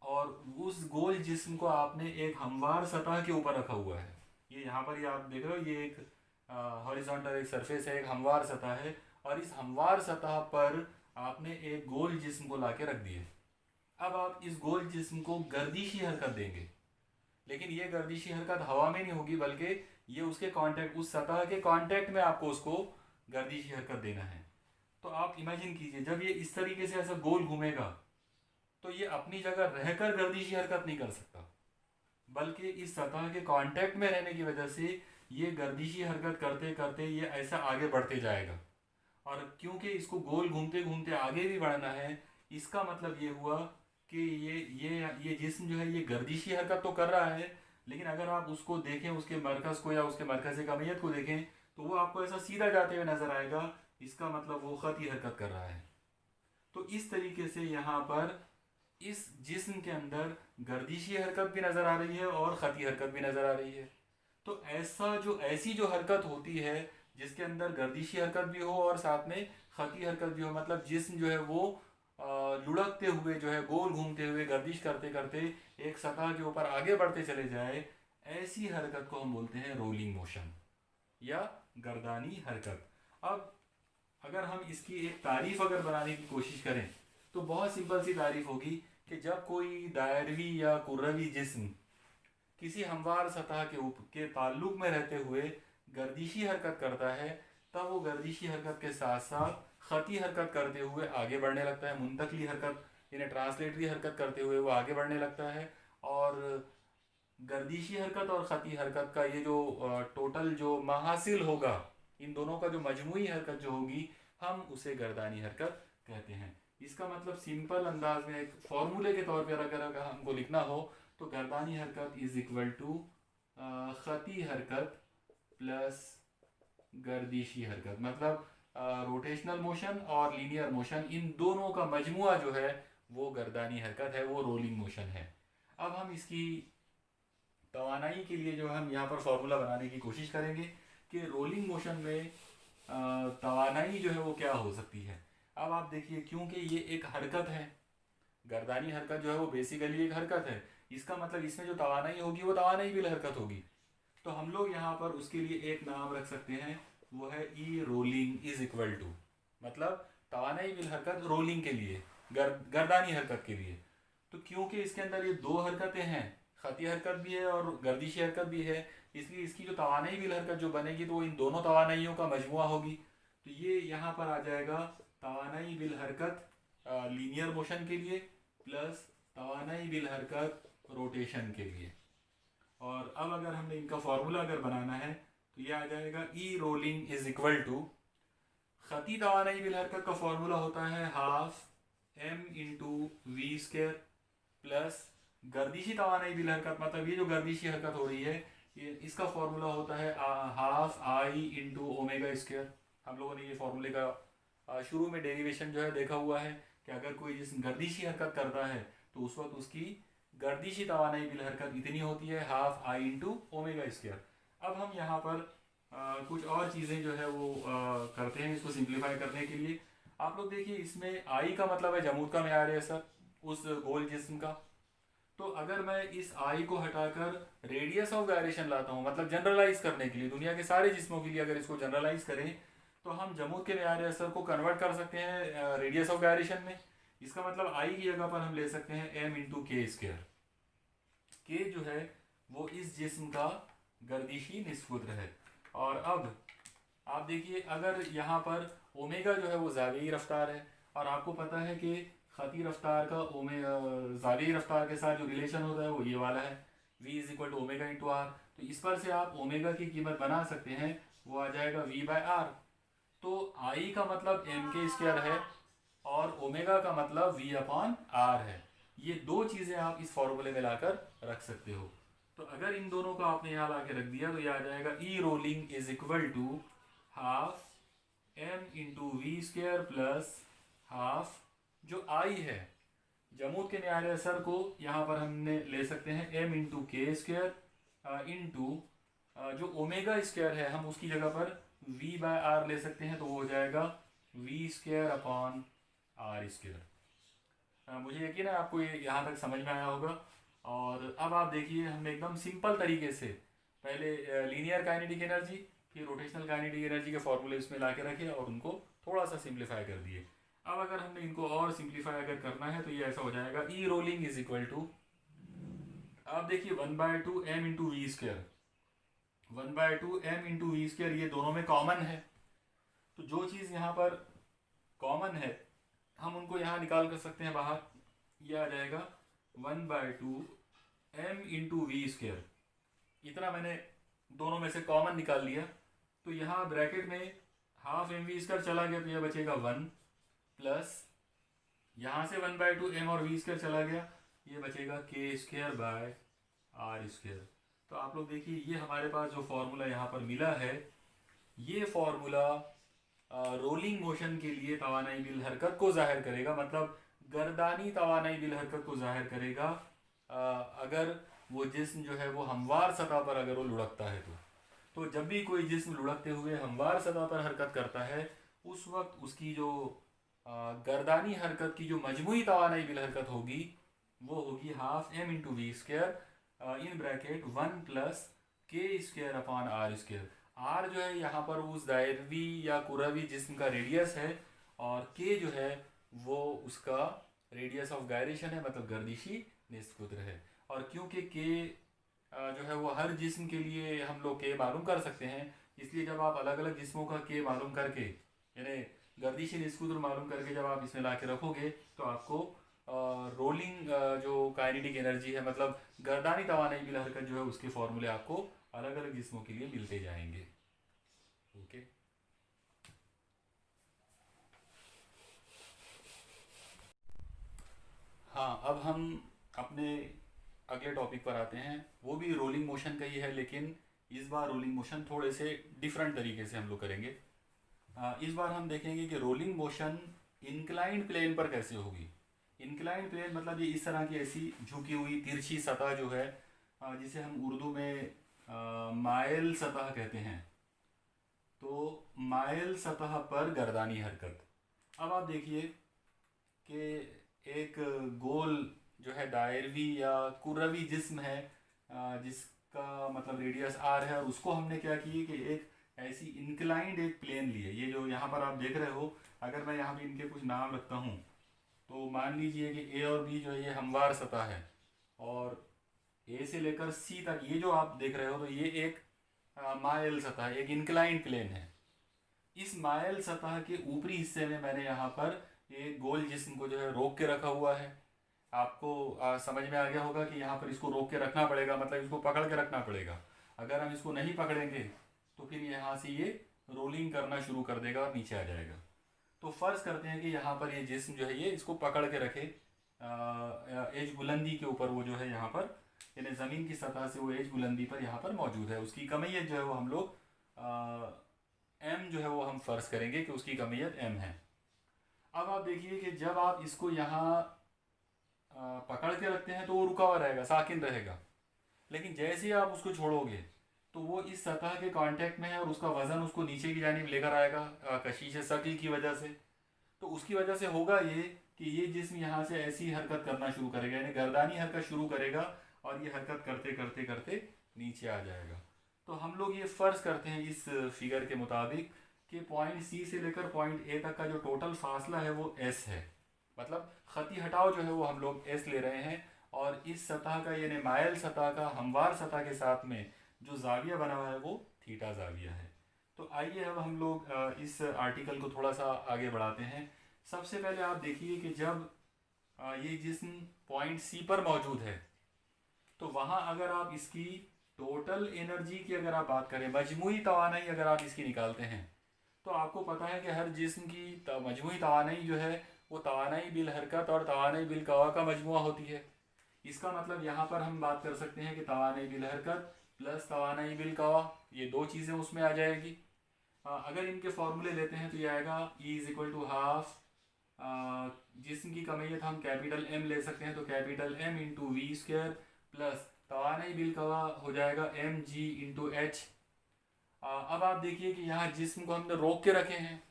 और उस गोल जिस्म को आपने एक हमवार सतह के ऊपर रखा हुआ है। ये यहाँ पर ही आप देख रहे हो, ये एक हॉरिजॉन्टल एक सरफेस है, एक हमवार सतह है, और इस हमवार सतह पर आपने एक गोल जिस्म को लाके रख दिए। अब आप इस गोल जिस्म को गर्दिशी हरकत देंगे, लेकिन ये गर्दिशी हरकत हवा में नहीं होगी, बल्कि ये उसके कांटेक्ट, उस सतह के कांटेक्ट में आपको उसको गर्दिशी हरकत देना है। तो आप इमेजिन कीजिए जब ये इस तरीके से ऐसा गोल घूमेगा तो ये अपनी जगह रहकर गर्दिशी हरकत नहीं कर सकता, बल्कि इस सतह के कांटेक्ट में रहने की वजह से ये गर्दिशी हरकत करते करते ये ऐसा आगे बढ़ते जाएगा। और क्योंकि इसको गोल घूमते घूमते आगे भी बढ़ना है, इसका मतलब ये हुआ कि ये जिस्म जो है ये गर्दिशी हरकत तो कर रहा है, लेकिन अगर आप उसको देखें, उसके मरकज़ को या उसके मरकज़ कमियत को देखें, तो वो आपको ऐसा सीधा जाते हुए नज़र आएगा। इसका मतलब वो ख़ती हरकत कर रहा है। तो इस तरीके से यहाँ पर इस जिस्म के अंदर गर्दिशी हरकत भी नज़र आ रही है और ख़ती हरकत भी नज़र आ रही है। तो ऐसी जो हरकत होती है जिसके अंदर गर्दिशी हरकत भी हो और साथ में ख़ती हरकत भी हो, मतलब जिस्म जो है वो लुढ़कते हुए जो है गोल घूमते हुए गर्दिश करते करते एक सतह के ऊपर आगे बढ़ते चले जाए, ऐसी हरकत को हम बोलते हैं रोलिंग मोशन या गर्दानी हरकत। अब अगर हम इसकी एक तारीफ अगर बनाने की कोशिश करें तो बहुत सिंपल सी तारीफ होगी कि जब कोई दायरवी या कुर्रवी जिस्म किसी हमवार सतह के ताल्लुक में रहते हुए गर्दिशी हरकत करता है, तब वो गर्दिशी हरकत के साथ साथ ख़ती हरकत करते हुए आगे बढ़ने लगता है। मुंतकली हरकत यानी ट्रांसलेटरी हरकत करते हुए वो आगे बढ़ने लगता है। और गर्दिशी हरकत और ख़ती हरकत का ये जो टोटल जो महासिल होगा, इन दोनों का जो मजमुई हरकत जो होगी, हम उसे गर्दानी हरकत कहते हैं। इसका मतलब सिंपल अंदाज में एक फॉर्मूले के तौर पर अगर हमको लिखना हो तो गर्दानी हरकत इज इक्वल टू ख़ती हरकत प्लस गर्दिशी हरकत। मतलब रोटेशनल मोशन और लीनियर मोशन, इन दोनों का मजमुआ जो है वो गर्दानी हरकत है, वो रोलिंग मोशन है। अब हम इसकी तवानाई के लिए जो हम यहाँ पर फॉर्मूला बनाने की कोशिश करेंगे कि रोलिंग मोशन में तवानाई जो है वो क्या हो सकती है। अब आप देखिए, क्योंकि ये एक हरकत है, गर्दानी हरकत जो है वो बेसिकली एक हरकत है, इसका मतलब इसमें जो तवानाई होगी वो तवानाई बिल हरकत होगी। तो हम लोग यहाँ पर उसके लिए एक नाम रख सकते हैं, वो है ई रोलिंग इज इक्वल टू, मतलब तवानाई बिल हरकत रोलिंग के लिए, गर्दानी हरकत के लिए। तो क्योंकि इसके अंदर ये दो हरकतें हैं, ख़ती हरकत भी है और गर्दिशी हरकत भी है, इसलिए इसकी जो तवानाई बिल हरकत जो बनेगी तो वो इन दोनों तवानाइयों का मजमुआ होगी। तो ये यहाँ पर आ जाएगा तवानाई बिल हरकत लीनियर मोशन के लिए प्लस तवानाई बिल हरकत रोटेशन के लिए। और अब अगर हमने इनका फॉर्मूला अगर बनाना है तो ये आ जाएगा E rolling is equal to, ख़ती तवानाई बिल हरकत का फॉर्मूला होता है half M into we square plus गर्दिशी तवानाई बिल हरकत, मतलब ये जो गर्दिशी हरकत हो रही है ये इसका फॉर्मूला होता है half I into omega square. हम लोगों ने ये फॉर्मूले का शुरू में डेरिवेशन जो है देखा हुआ है कि अगर कोई जिसम गर्दिशी हरकत करता है तो उस वक्त उसकी गर्दिशी तवानाई बिल हरकत इतनी होती है half I into omega square. अब हम यहाँ पर कुछ और चीज़ें जो है वो करते हैं इसको सिंप्लीफाई करने के लिए। आप लोग देखिए, इसमें आई का मतलब है जमूद का मेयार है सर उस गोल जिस्म का। तो अगर मैं इस आई को हटाकर रेडियस ऑफ गायरेशन लाता हूँ, मतलब जनरलाइज करने के लिए दुनिया के सारे जिस्मों के लिए अगर इसको जनरलाइज करें तो हम जमूद के मेयार असर को कन्वर्ट कर सकते हैं रेडियस ऑफ गायरेशन में। इसका मतलब आई की जगह पर हम ले सकते हैं एम इंटू के स्क्वायर। के जो है वो इस जिस्म का गर्दिशी निस्बत है। और अब आप देखिए, अगर यहाँ पर ओमेगा जो है वो ज़ावियी रफ्तार है, और आपको पता है कि ख़ती रफ्तार का ज़ावियी रफ्तार के साथ जो रिलेशन होता है वो ये वाला है, v is equal to omega into r. तो इस पर से आप ओमेगा की कीमत बना सकते हैं, वो आ जाएगा v बाय आर। तो आई का मतलब एम के स्क्वायर है और ओमेगा का मतलब v अपॉन आर है। ये दो चीज़ें आप इस फॉर्मूले में लाकर रख सकते हो। तो अगर इन दोनों को आपने यहाँ ला के रख दिया तो ये आ जाएगा E rolling is equal to half M into we square plus half जो आई है जमूद के न्यारे असर को यहाँ पर हमने ले सकते हैं एम इंटू के स्क्वायर इंटू जो ओमेगा स्क्वायर है हम उसकी जगह पर v बाय आर ले सकते हैं, तो वो हो जाएगा v square upon are square. मुझे यकीन है आपको ये यहाँ तक समझ में आया होगा। और अब आप देखिए, हमने एकदम सिंपल तरीके से पहले लीनियर काइनेटिक एनर्जी फिर रोटेशनल काइनेटिक एनर्जी के फॉर्मूले इसमें ला के रखे और उनको थोड़ा सा सिंप्लीफाई कर दिए। अब अगर हमने इनको और सिंप्लीफाई अगर करना है तो ये ऐसा हो जाएगा E rolling is equal to, आप देखिए 1/2 m into we square, 1/2 m into we square, ये दोनों में कॉमन है। तो जो चीज़ यहाँ पर कॉमन है हम उनको यहाँ निकाल कर सकते हैं बाहर। ये आ जाएगा 1/2 m इंटू वी स्क्वेयर। इतना मैंने दोनों में से कॉमन निकाल लिया, तो यहाँ ब्रैकेट में हाफ एम वी स्क्वायर चला गया तो यह बचेगा 1 प्लस यहाँ से 1/2 m और वी स्क्वायर चला गया, ये बचेगा k square by r square. तो आप लोग देखिए ये हमारे पास जो फॉर्मूला यहाँ पर मिला है, ये फॉर्मूला रोलिंग मोशन के लिए तवानाई बिल हरकत को जाहिर करेगा, मतलब गर्दानी तवानाई बिल हरकत को जाहिर करेगा अगर वो जिस्म जो है वो हमवार सतह पर अगर वो लुढ़कता है तो जब भी कोई जिस्म लुढ़कते हुए हमवार सतह पर हरकत करता है उस वक्त उसकी जो गर्दानी हरकत की जो मजमुई तवानाई बिल हरकत होगी वो होगी half m into we square in bracket 1 plus के square upon are square. R जो है यहाँ पर उस दायरवी या कुरवी जिस्म का रेडियस है और के जो है वो उसका रेडियस ऑफ गायरेशन है, मतलब गर्दिशी निस्कुद्र है। और क्योंकि के जो है वो हर जिस्म के लिए हम लोग के मालूम कर सकते हैं, इसलिए जब आप अलग अलग जिस्मों का के मालूम करके यानी गर्दिशी निस्कुद्र मालूम करके जब आप इसमें ला के रखोगे तो आपको रोलिंग जो काइनेटिक एनर्जी है, मतलब गर्दानी तवानाई बिल हरकत जो है उसके फॉर्मूले आपको अलग अलग जिस्मों के लिए मिलते जाएंगे। ओके, हाँ अब हम अपने अगले टॉपिक पर आते हैं, वो भी रोलिंग मोशन का ही है, लेकिन इस बार रोलिंग मोशन थोड़े से डिफरेंट तरीके से हम लोग करेंगे। इस बार हम देखेंगे कि रोलिंग मोशन इंक्लाइंड प्लेन पर कैसे होगी। इंक्लाइंड प्लेन मतलब ये इस तरह की ऐसी झुकी हुई तिरछी सतह जो है जिसे हम उर्दू में माइल सतह कहते हैं। तो माइल सतह पर गर्दानी हरकत। अब आप देखिए कि एक गोल जो है दायरवी या कुरवी जिस्म है जिसका मतलब रेडियस आर है, और उसको हमने क्या किए कि एक ऐसी इंक्लाइंड एक प्लेन लिए। ये जो यहाँ पर आप देख रहे हो, अगर मैं यहाँ पे इनके कुछ नाम रखता हूँ तो मान लीजिए कि ए और बी जो है ये हमवार सतह है, और ए से लेकर सी तक ये जो आप देख रहे हो तो ये एक माइल सतह, एक इंक्लाइंड प्लेन है। इस माइल सतह के ऊपरी हिस्से में मैंने यहाँ पर एक गोल जिस्म को जो है रोक के रखा हुआ है। आपको समझ में आ गया होगा कि यहाँ पर इसको रोक के रखना पड़ेगा, मतलब इसको पकड़ के रखना पड़ेगा। अगर हम इसको नहीं पकड़ेंगे तो फिर यहाँ से ये रोलिंग करना शुरू कर देगा और नीचे आ जाएगा। तो फ़र्ज़ करते हैं कि यहाँ पर ये जिस्म जो है ये इसको पकड़ के रखे एज बुलंदी के ऊपर, वो जो है यहाँ पर यानी ज़मीन की सतह से वो एज बुलंदी पर यहाँ पर मौजूद है। उसकी कमियत जो है वो हम लोग m जो है वो हम फ़र्ज़ करेंगे कि उसकी कमियत m है। अब आप देखिए कि जब आप इसको यहाँ पकड़ के रखते हैं तो वो रुका हुआ रहेगा, साकिन रहेगा, लेकिन जैसे ही आप उसको छोड़ोगे तो वो इस सतह के कांटेक्ट में है और उसका वज़न उसको नीचे की जानिब लेकर आएगा कशिश शक्ल की वजह से। तो उसकी वजह से होगा ये कि ये जिस्म यहाँ से ऐसी हरकत करना शुरू करेगा, यानी गर्दानी हरकत शुरू करेगा और ये हरकत करते करते करते नीचे आ जाएगा। तो हम लोग ये फ़र्ज़ करते हैं इस फिगर के मुताबिक कि पॉइंट सी से लेकर पॉइंट ए तक का जो टोटल फासला है वो एस है, मतलब ख़ती हटाव जो है वो हम लोग एस ले रहे हैं, और इस सतह का यानी माइल सतह का हमवार सतह के साथ में जो जाविया बना हुआ है वो थीटा जाविया है। तो आइए अब हम लोग इस आर्टिकल को थोड़ा सा आगे बढ़ाते हैं। सबसे पहले आप देखिए कि जब ये जिस्म पॉइंट सी पर मौजूद है तो वहाँ अगर आप इसकी टोटल एनर्जी की अगर आप बात करें, मजमुई तवानाई अगर आप इसकी निकालते हैं तो आपको पता है कि हर जिस्म की मजमुई तवानाई जो है वो तवानाई बिल हरकत और तवानाई बिल कवा का मजमुआ होती है। इसका मतलब यहाँ पर हम बात कर सकते हैं कि तवानाई बिल हरकत प्लस तवानाई बिल कवा, ये दो चीज़ें उसमें आ जाएगी। अगर इनके फॉर्मूले लेते हैं तो ये आएगा E is equal to half, जिस्म की कमियत हम कैपिटल M ले सकते हैं तो capital M into we square plus तवानाई बिल कवा हो जाएगा mg इंटू एच। अब आप देखिए कि यहाँ जिस्म को हमने रोक के रखे हैं।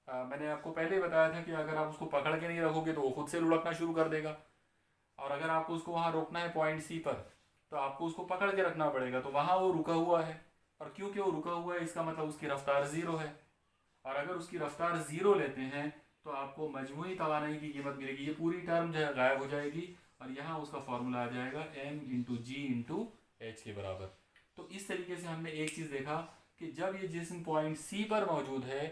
मैंने आपको पहले ही बताया था कि अगर आप उसको पकड़ के नहीं रखोगे तो वो खुद से लुढ़कना शुरू कर देगा, और अगर आपको उसको वहाँ रोकना है पॉइंट सी पर तो आपको उसको पकड़ के रखना पड़ेगा। तो वहाँ वो रुका हुआ है, और क्योंकि वो रुका हुआ है इसका मतलब उसकी रफ्तार ज़ीरो है, और अगर उसकी रफ्तार ज़ीरो लेते हैं तो आपको मजमुई तवानाई की कीमत मिलेगी, ये पूरी टर्म जो है गायब हो जाएगी, और यहाँ उसका फॉर्मूला आ जाएगा m इंटू जी इंटू एच के बराबर। तो इस तरीके से हमने एक चीज़ देखा कि जब ये जिस्म पॉइंट सी पर मौजूद है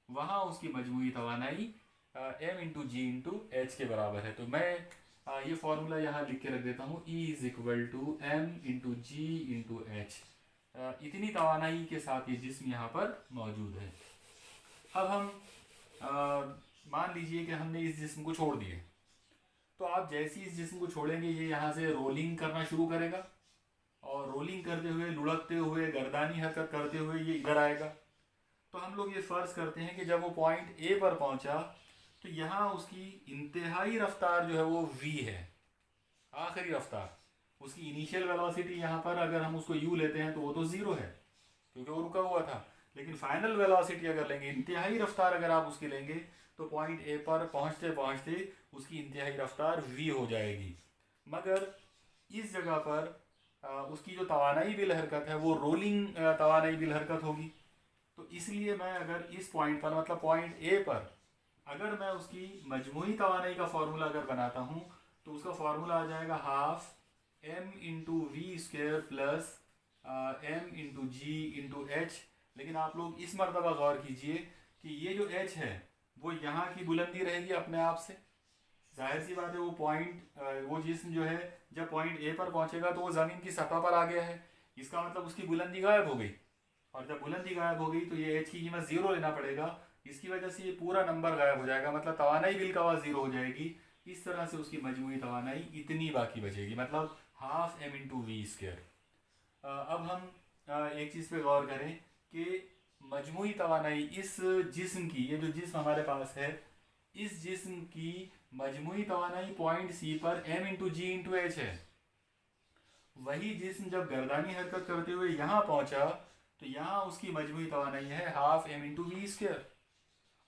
वहाँ उसकी मजमुई तवानाई m इंटू जी इंटू एच के बराबर है। तो मैं ये फॉर्मूला यहाँ लिख के रख देता हूँ, E is equal to M into ji into h. इतनी तवानाई के साथ ये जिस्म यहाँ पर मौजूद है। अब हम मान लीजिए कि हमने इस जिस्म को छोड़ दिए, तो आप जैसे ही इस जिस्म को छोड़ेंगे ये यहाँ से रोलिंग करना शुरू करेगा, और रोलिंग करते हुए, लुढ़कते हुए, गर्दानी हरकत करते हुए ये इधर आएगा। तो हम लोग ये फ़र्ज़ करते हैं कि जब वो पॉइंट ए पर पहुंचा तो यहाँ उसकी इंतहाई रफ्तार जो है वो v है, आखिरी रफ्तार। उसकी इनिशियल वेलोसिटी यहाँ पर अगर हम उसको u लेते हैं तो वो तो ज़ीरो है क्योंकि वो रुका हुआ था, लेकिन फाइनल वेलोसिटी अगर लेंगे, इंतहाई रफ्तार अगर आप उसकी लेंगे, तो पॉइंट ए पर पहुँचते पहुँचते उसकी इंतहाई रफ्तार v हो जाएगी। मगर इस जगह पर उसकी जो तवानाई बिल हरकत है वो रोलिंग तवानाई बिल हरकत होगी। तो इसलिए मैं अगर इस पॉइंट पर, मतलब पॉइंट ए पर, अगर मैं उसकी मजमूई तवानाई का फार्मूला अगर बनाता हूँ तो उसका फार्मूला आ जाएगा half M into we square plus m into ji into h. लेकिन आप लोग इस मरतबा गौर कीजिए कि ये जो एच है वो यहाँ की बुलंदी रहेगी अपने आप से। जाहिर सी बात है वो पॉइंट वो जिस्म जो है जब पॉइंट ए पर पहुँचेगा तो वो ज़मीन की सतह पर आ गया है, इसका मतलब उसकी बुलंदी गायब हो गई, और जब बुलंदी गायब हो गई तो ये एच की कीमत ज़ीरो लेना पड़ेगा। इसकी वजह से ये पूरा नंबर गायब हो जाएगा, मतलब तवानाई बिल का ज़ीरो हो जाएगी। इस तरह से उसकी मजमूई तवानाई इतनी बाकी बचेगी, मतलब half M into we square. अब हम एक चीज़ पे गौर करें कि मजमूई तवानाई इस जिस्म की, ये जो जिस्म हमारे पास है, इस जिस्म की मजमूई तवानाई पॉइंट सी पर m इंटू जी इंटू एच है। वही जिस्म जब गर्दानी हरकत करते हुए यहाँ पहुँचा तो यहाँ उसकी मजमूई तवानाई है half M into we square.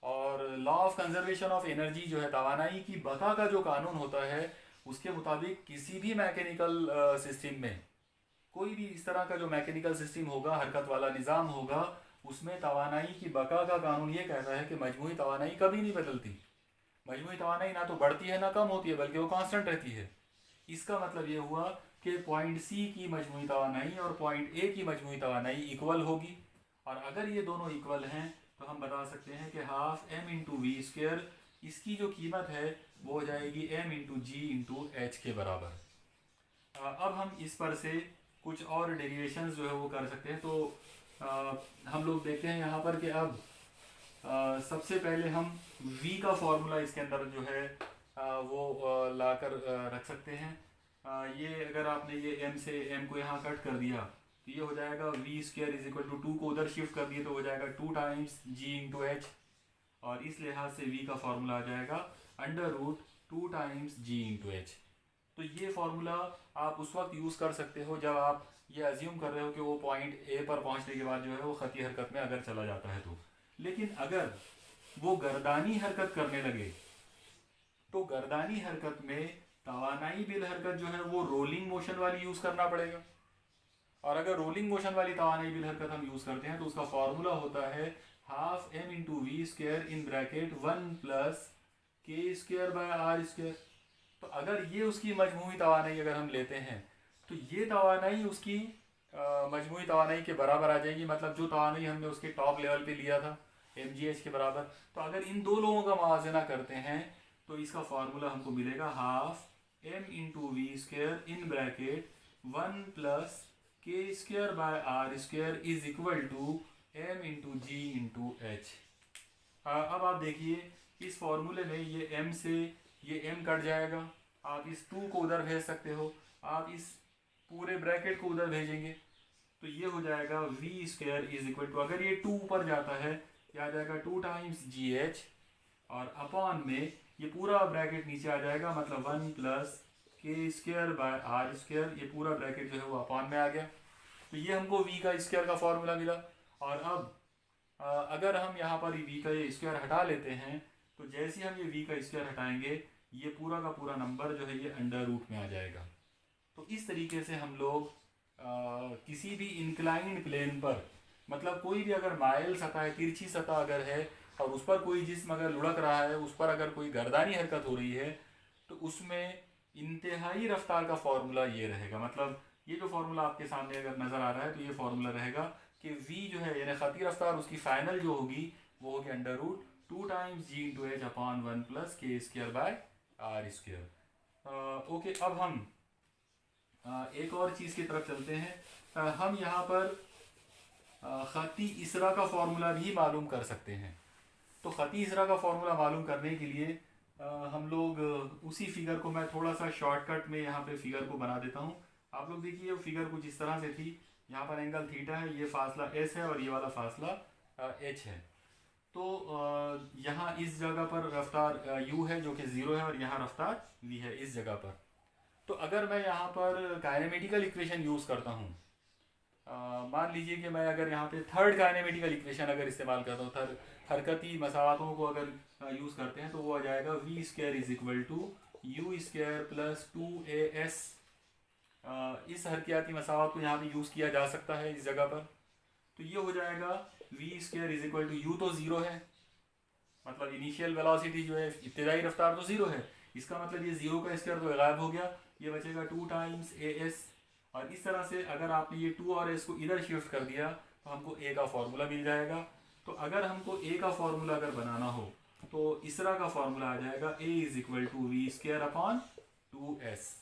और law of conservation of energy जो है, तवानाई की बका का जो कानून होता है, उसके मुताबिक किसी भी मैकेनिकल सिस्टम में, कोई भी इस तरह का जो मैकेनिकल सिस्टम होगा, हरकत वाला निज़ाम होगा, उसमें तवानाई की बका का कानून ये कहता है कि मजमूई तवानाई कभी नहीं बदलती। मजमूई तवानाई ना तो बढ़ती है ना कम होती है, बल्कि वो कांस्टेंट रहती है। इसका मतलब ये हुआ कि पॉइंट सी की मजमूई तवानाई और पॉइंट ए की मजमूई तवानाई इक्वल होगी। और अगर ये दोनों इक्वल हैं तो हम बता सकते हैं कि half M into we square, इसकी जो कीमत है वो हो जाएगी एम इंटू जी इंटू एच के बराबर। अब हम इस पर से कुछ और डेरिवेशंस जो है वो कर सकते हैं। तो हम लोग देखते हैं यहाँ पर कि अब सबसे पहले हम v का फॉर्मूला इसके अंदर जो है वो ला कर रख सकते हैं। ये अगर आपने ये m से m को यहाँ कट कर दिया तो ये हो जाएगा v square is equal to 2 को उधर शिफ्ट कर दिए तो हो जाएगा 2 टाइम्स g इंटू एच, और इस लिहाज से v का फॉर्मूला आ जाएगा under root 2 times g into h. तो ये फार्मूला आप उस वक्त यूज़ कर सकते हो जब आप ये अज्यूम कर रहे हो कि वो पॉइंट ए पर पहुंचने के बाद जो है वो खती हरकत में अगर चला जाता है तो। लेकिन अगर वो गर्दानी हरकत करने लगे तो गर्दानी हरकत में तवानाई बिल हरकत जो है वो रोलिंग मोशन वाली यूज़ करना पड़ेगा। और अगर रोलिंग मोशन वाली तवानाई बिल हरकत हम यूज़ करते हैं तो उसका फॉर्मूला होता है half M into we square in bracket 1 plus के स्क्वेयर बाय आर स्क्वेयर। तो अगर ये उसकी मजमूई तवानाई अगर हम लेते हैं तो ये तवानाई उसकी मजमूई तवानाई के बराबर आ जाएगी, मतलब जो तवानाई हमने उसके टॉप लेवल पे लिया था mgh के बराबर। तो अगर इन दो लोगों का मुआवजना करते हैं तो इसका फार्मूला हमको मिलेगा half M into we square in bracket 1 plus के square by are square is equal to M into ji into H. अब आप देखिए इस फॉर्मूले में ये m से ये m कट जाएगा, आप इस 2 को उधर भेज सकते हो, आप इस पूरे ब्रैकेट को उधर भेजेंगे तो ये हो जाएगा v square is equal to, अगर ये 2 ऊपर जाता है ये आ जाएगा 2 टाइम्स जी एच, और अपॉन में ये पूरा ब्रैकेट नीचे आ जाएगा, मतलब 1 प्लस के स्क्वेयर बाय आर स्क्वेयर, ये पूरा ब्रैकेट जो है वो अपॉन में आ गया। तो ये हमको v का स्क्वायर का फॉर्मूला मिला। और अब अगर हम यहाँ पर v का ये स्क्वायर हटा लेते हैं तो जैसे ही हम ये v का स्क्वायर हटाएंगे ये पूरा का पूरा नंबर जो है ये अंडर रूट में आ जाएगा। तो इस तरीके से हम लोग किसी भी इंक्लाइंड प्लेन पर, मतलब कोई भी अगर माइल सतह है, तिरछी सतह अगर है और उस पर कोई जिस्म अगर लुढ़क रहा है, उस पर अगर कोई गर्दानी हरकत हो रही है तो उसमें इंतहाई रफ्तार का फॉर्मूला ये रहेगा। मतलब ये जो फार्मूला आपके सामने अगर नज़र आ रहा है तो ये फार्मूला रहेगा कि v जो है यानी खती रफ्तार उसकी फाइनल जो होगी वो होगी under root 2 times g into h upon 1 plus के square by r square. Okay, अब हम एक और चीज़ की तरफ चलते हैं। हम यहाँ पर ख़ती इसरा का फॉर्मूला भी मालूम कर सकते हैं। तो ख़ती इसरा का फॉर्मूला मालूम करने के लिए हम लोग उसी फिगर को, मैं थोड़ा सा शॉर्टकट में यहाँ पे फिगर को बना देता हूँ। आप लोग देखिए वो फिगर कुछ इस तरह से थी। यहाँ पर एंगल थीटा है, ये फासला एस है और ये वाला फासला एच है। तो यहाँ इस जगह पर रफ्तार यू है जो कि ज़ीरो है, और यहाँ रफ्तार वी है इस जगह पर। तो अगर मैं यहाँ पर काइनेमेटिकल इक्वेशन यूज़ करता हूँ, मान लीजिए कि मैं अगर यहाँ पे थर्ड काइनेमेटिकल इक्वेशन अगर इस्तेमाल करता हूँ, थर्ड हरकती मसावातों को अगर यूज़ करते हैं, तो वो आ जाएगा v square is equal to u square plus 2as। इस हरकती मसावात को यहाँ पे यूज़ किया जा सकता है इस जगह पर। तो ये हो जाएगा v square is equal to u तो ज़ीरो है, मतलब इनिशियल वेलोसिटी जो है, इब्तिदाई रफ्तार तो ज़ीरो है, इसका मतलब ये ज़ीरो का स्क्वायर तो गायब हो गया, ये बचेगा 2 टाइम्स as। और इस तरह से अगर आपने ये 2 और s को इधर शिफ्ट कर दिया तो हमको a का फॉर्मूला मिल जाएगा। तो अगर हमको a का फॉर्मूला अगर बनाना हो तो इसरा का फॉर्मूला आ जाएगा a is equal to v square upon 2s।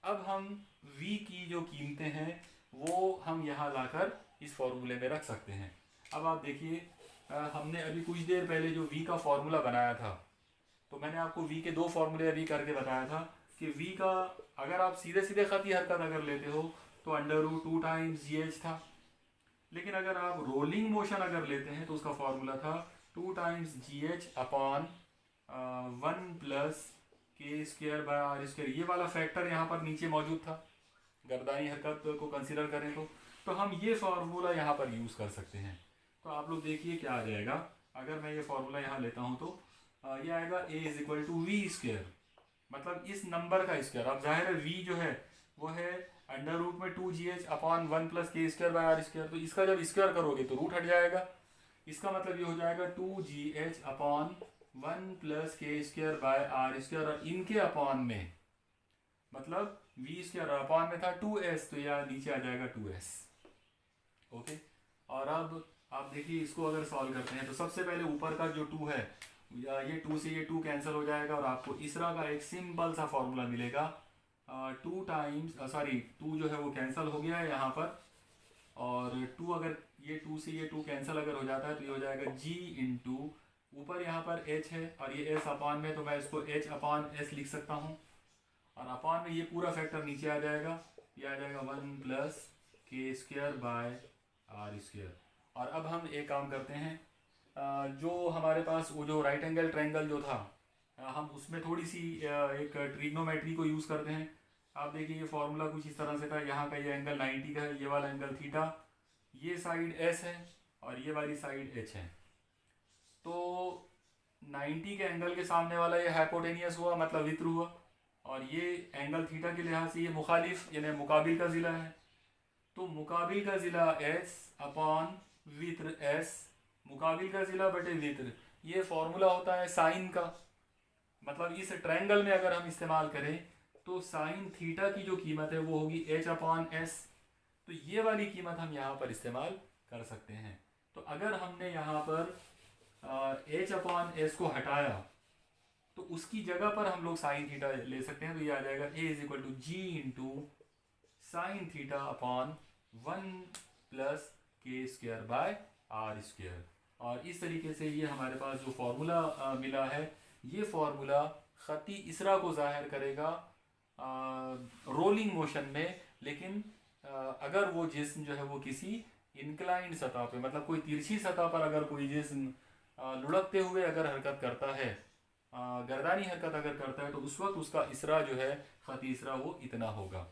अब हम v की जो कीमतें हैं वो हम यहाँ लाकर इस फॉर्मूले में रख सकते हैं। अब आप देखिए, हमने अभी कुछ देर पहले जो v का फॉर्मूला बनाया था, तो मैंने आपको v के दो फॉर्मूले अभी करके बताया था कि v का अगर आप सीधे सीधे खती हरकत अगर लेते हो तो √2 टाइम्स GH था, लेकिन अगर आप रोलिंग मोशन अगर लेते हैं तो उसका फॉर्मूला था 2 टाइम्स GH अपॉन 1 प्लस के स्क्वायर बाय आर स्क्वायर। ये वाला फैक्टर यहाँ पर नीचे मौजूद था, गर्दानी हरकत को कंसीडर करें तो हम ये फार्मूला यहाँ पर यूज़ कर सकते हैं। तो आप लोग देखिए क्या आ जाएगा। अगर मैं ये फार्मूला यहाँ लेता हूँ तो ये आएगा a is equal to v square, मतलब इस नंबर का स्क्वायर। अब जाहिर है v जो है वो है √ में 2gh अपॉन 1 प्लस के स्क्वायर बाय आर स्क्वायर। तो इसका जब स्क्वायर करोगे तो रूट हट जाएगा, इसका मतलब ये हो जाएगा 2gh अपॉन 1 प्लस के स्क्वायर बाय आर स्क्वायर, और इनके अपॉन में मतलब v स्क्वायर अपॉन में था 2s, तो यह नीचे आ जाएगा 2s। ओके, और अब आप देखिए इसको अगर सॉल्व करते हैं तो सबसे पहले ऊपर का जो 2 है, ये 2 से ये 2 कैंसिल हो जाएगा और आपको इसरा का एक सिंपल सा फॉर्मूला मिलेगा 2 टाइम्स, सॉरी 2 जो है वो कैंसिल हो गया है यहाँ पर, और 2 अगर ये 2 से ये 2 कैंसिल अगर हो जाता है तो ये हो जाएगा g इंटू ऊपर यहाँ पर h है और ये s अपॉन में, तो मैं इसको h अपॉन s लिख सकता हूँ, और अपॉन में ये पूरा फैक्टर नीचे आ जाएगा, ये आ जाएगा 1 प्लस के स्क्वायर बाय आर स्क्वायर। और अब हम एक काम करते हैं, जो हमारे पास वो जो राइट एंगल ट्रायंगल जो था, हम उसमें थोड़ी सी एक ट्रिग्नोमेट्री को यूज़ करते हैं। आप देखिए ये फॉर्मूला कुछ इस तरह से था, यहाँ का ये एंगल 90 का है, ये वाला एंगल थीटा, ये साइड s है और ये वाली साइड h है। तो 90 के एंगल के सामने वाला ये हाइपोटेनियस हुआ, मतलब वित्र हुआ, और ये एंगल थीटा के लिहाज से ये मुखालिफ यानी मुकाबिल का ज़िला है। तो मुकाबिल का ज़िला s अपॉन वित्र s, मुकाबिल का ज़िला बटे वित्र, ये फॉर्मूला होता है साइन का। मतलब इस ट्रायंगल में अगर हम इस्तेमाल करें तो साइन थीटा की जो कीमत है वो होगी h अपॉन s, तो ये वाली कीमत हम यहाँ पर इस्तेमाल कर सकते हैं। तो अगर हमने यहाँ पर h अपॉन s को हटाया तो उसकी जगह पर हम लोग साइन थीटा ले सकते हैं, तो ये आ जाएगा a is equal to g into sine theta upon 1 plus के स्क्वायर बाय आर स्क्वायर। और इस तरीके से ये हमारे पास जो फॉर्मूला मिला है, ये फॉर्मूला खती इसरा को जाहिर करेगा रोलिंग मोशन में, लेकिन अगर वो जिस्म जो है वो किसी इंक्लाइंड सतह पे, मतलब कोई तिरछी सतह पर अगर कोई जिस्म लुढ़कते हुए अगर हरकत करता है, गर्दानी हरकत अगर करता है, तो उस वक्त उसका इसरा जो है खती इसरा वो इतना होगा।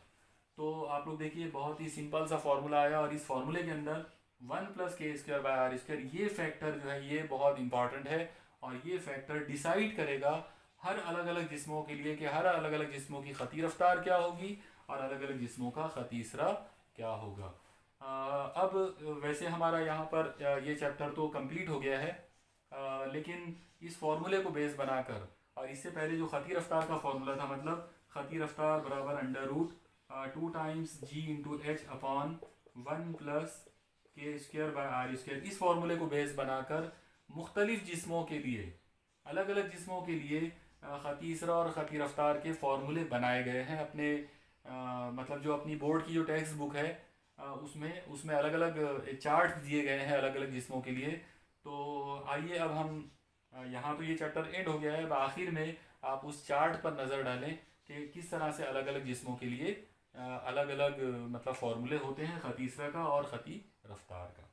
तो आप लोग देखिए बहुत ही सिंपल सा फॉर्मूला आया, और इस फॉर्मूले के अंदर 1 प्लस के स्क्वायर बाय आर स्क्वायर ये फैक्टर जो है ये बहुत इंपॉर्टेंट है, और ये फैक्टर डिसाइड करेगा हर अलग अलग जिस्मों के लिए कि हर अलग अलग जिस्मों की खती रफ्तार क्या होगी और अलग अलग जिस्मों का खती इसरा क्या होगा। अब वैसे हमारा यहाँ पर ये चैप्टर तो कंप्लीट हो गया है, लेकिन इस फॉर्मूले को बेस बनाकर, और इससे पहले जो खती रफ्तार का फॉर्मूला था, मतलब खती रफ्तार बराबर √2 times g into h upon 1 plus के स्क्वायर बाय आर स्क्वायर, इस फॉर्मूले को बेस बनाकर मुख्तलिफ जिस्मों के लिए, अलग अलग जिस्मों के लिए ख़ती इसरा और ख़ती रफ्तार के फार्मूले बनाए गए हैं अपने मतलब जो अपनी बोर्ड की जो टेक्स्ट बुक है उसमें उसमें अलग अलग चार्ट दिए गए हैं अलग अलग जिस्मों के लिए। तो आइए अब हम यहाँ तो ये चैप्टर एंड हो गया है, अब आखिर में आप उस चार्ट पर नज़र डालें कि किस तरह से अलग अलग जिस्मों के लिए अलग अलग मतलब फार्मूले होते हैं ख़ती इसरा का और ख़ती रफ्तार का।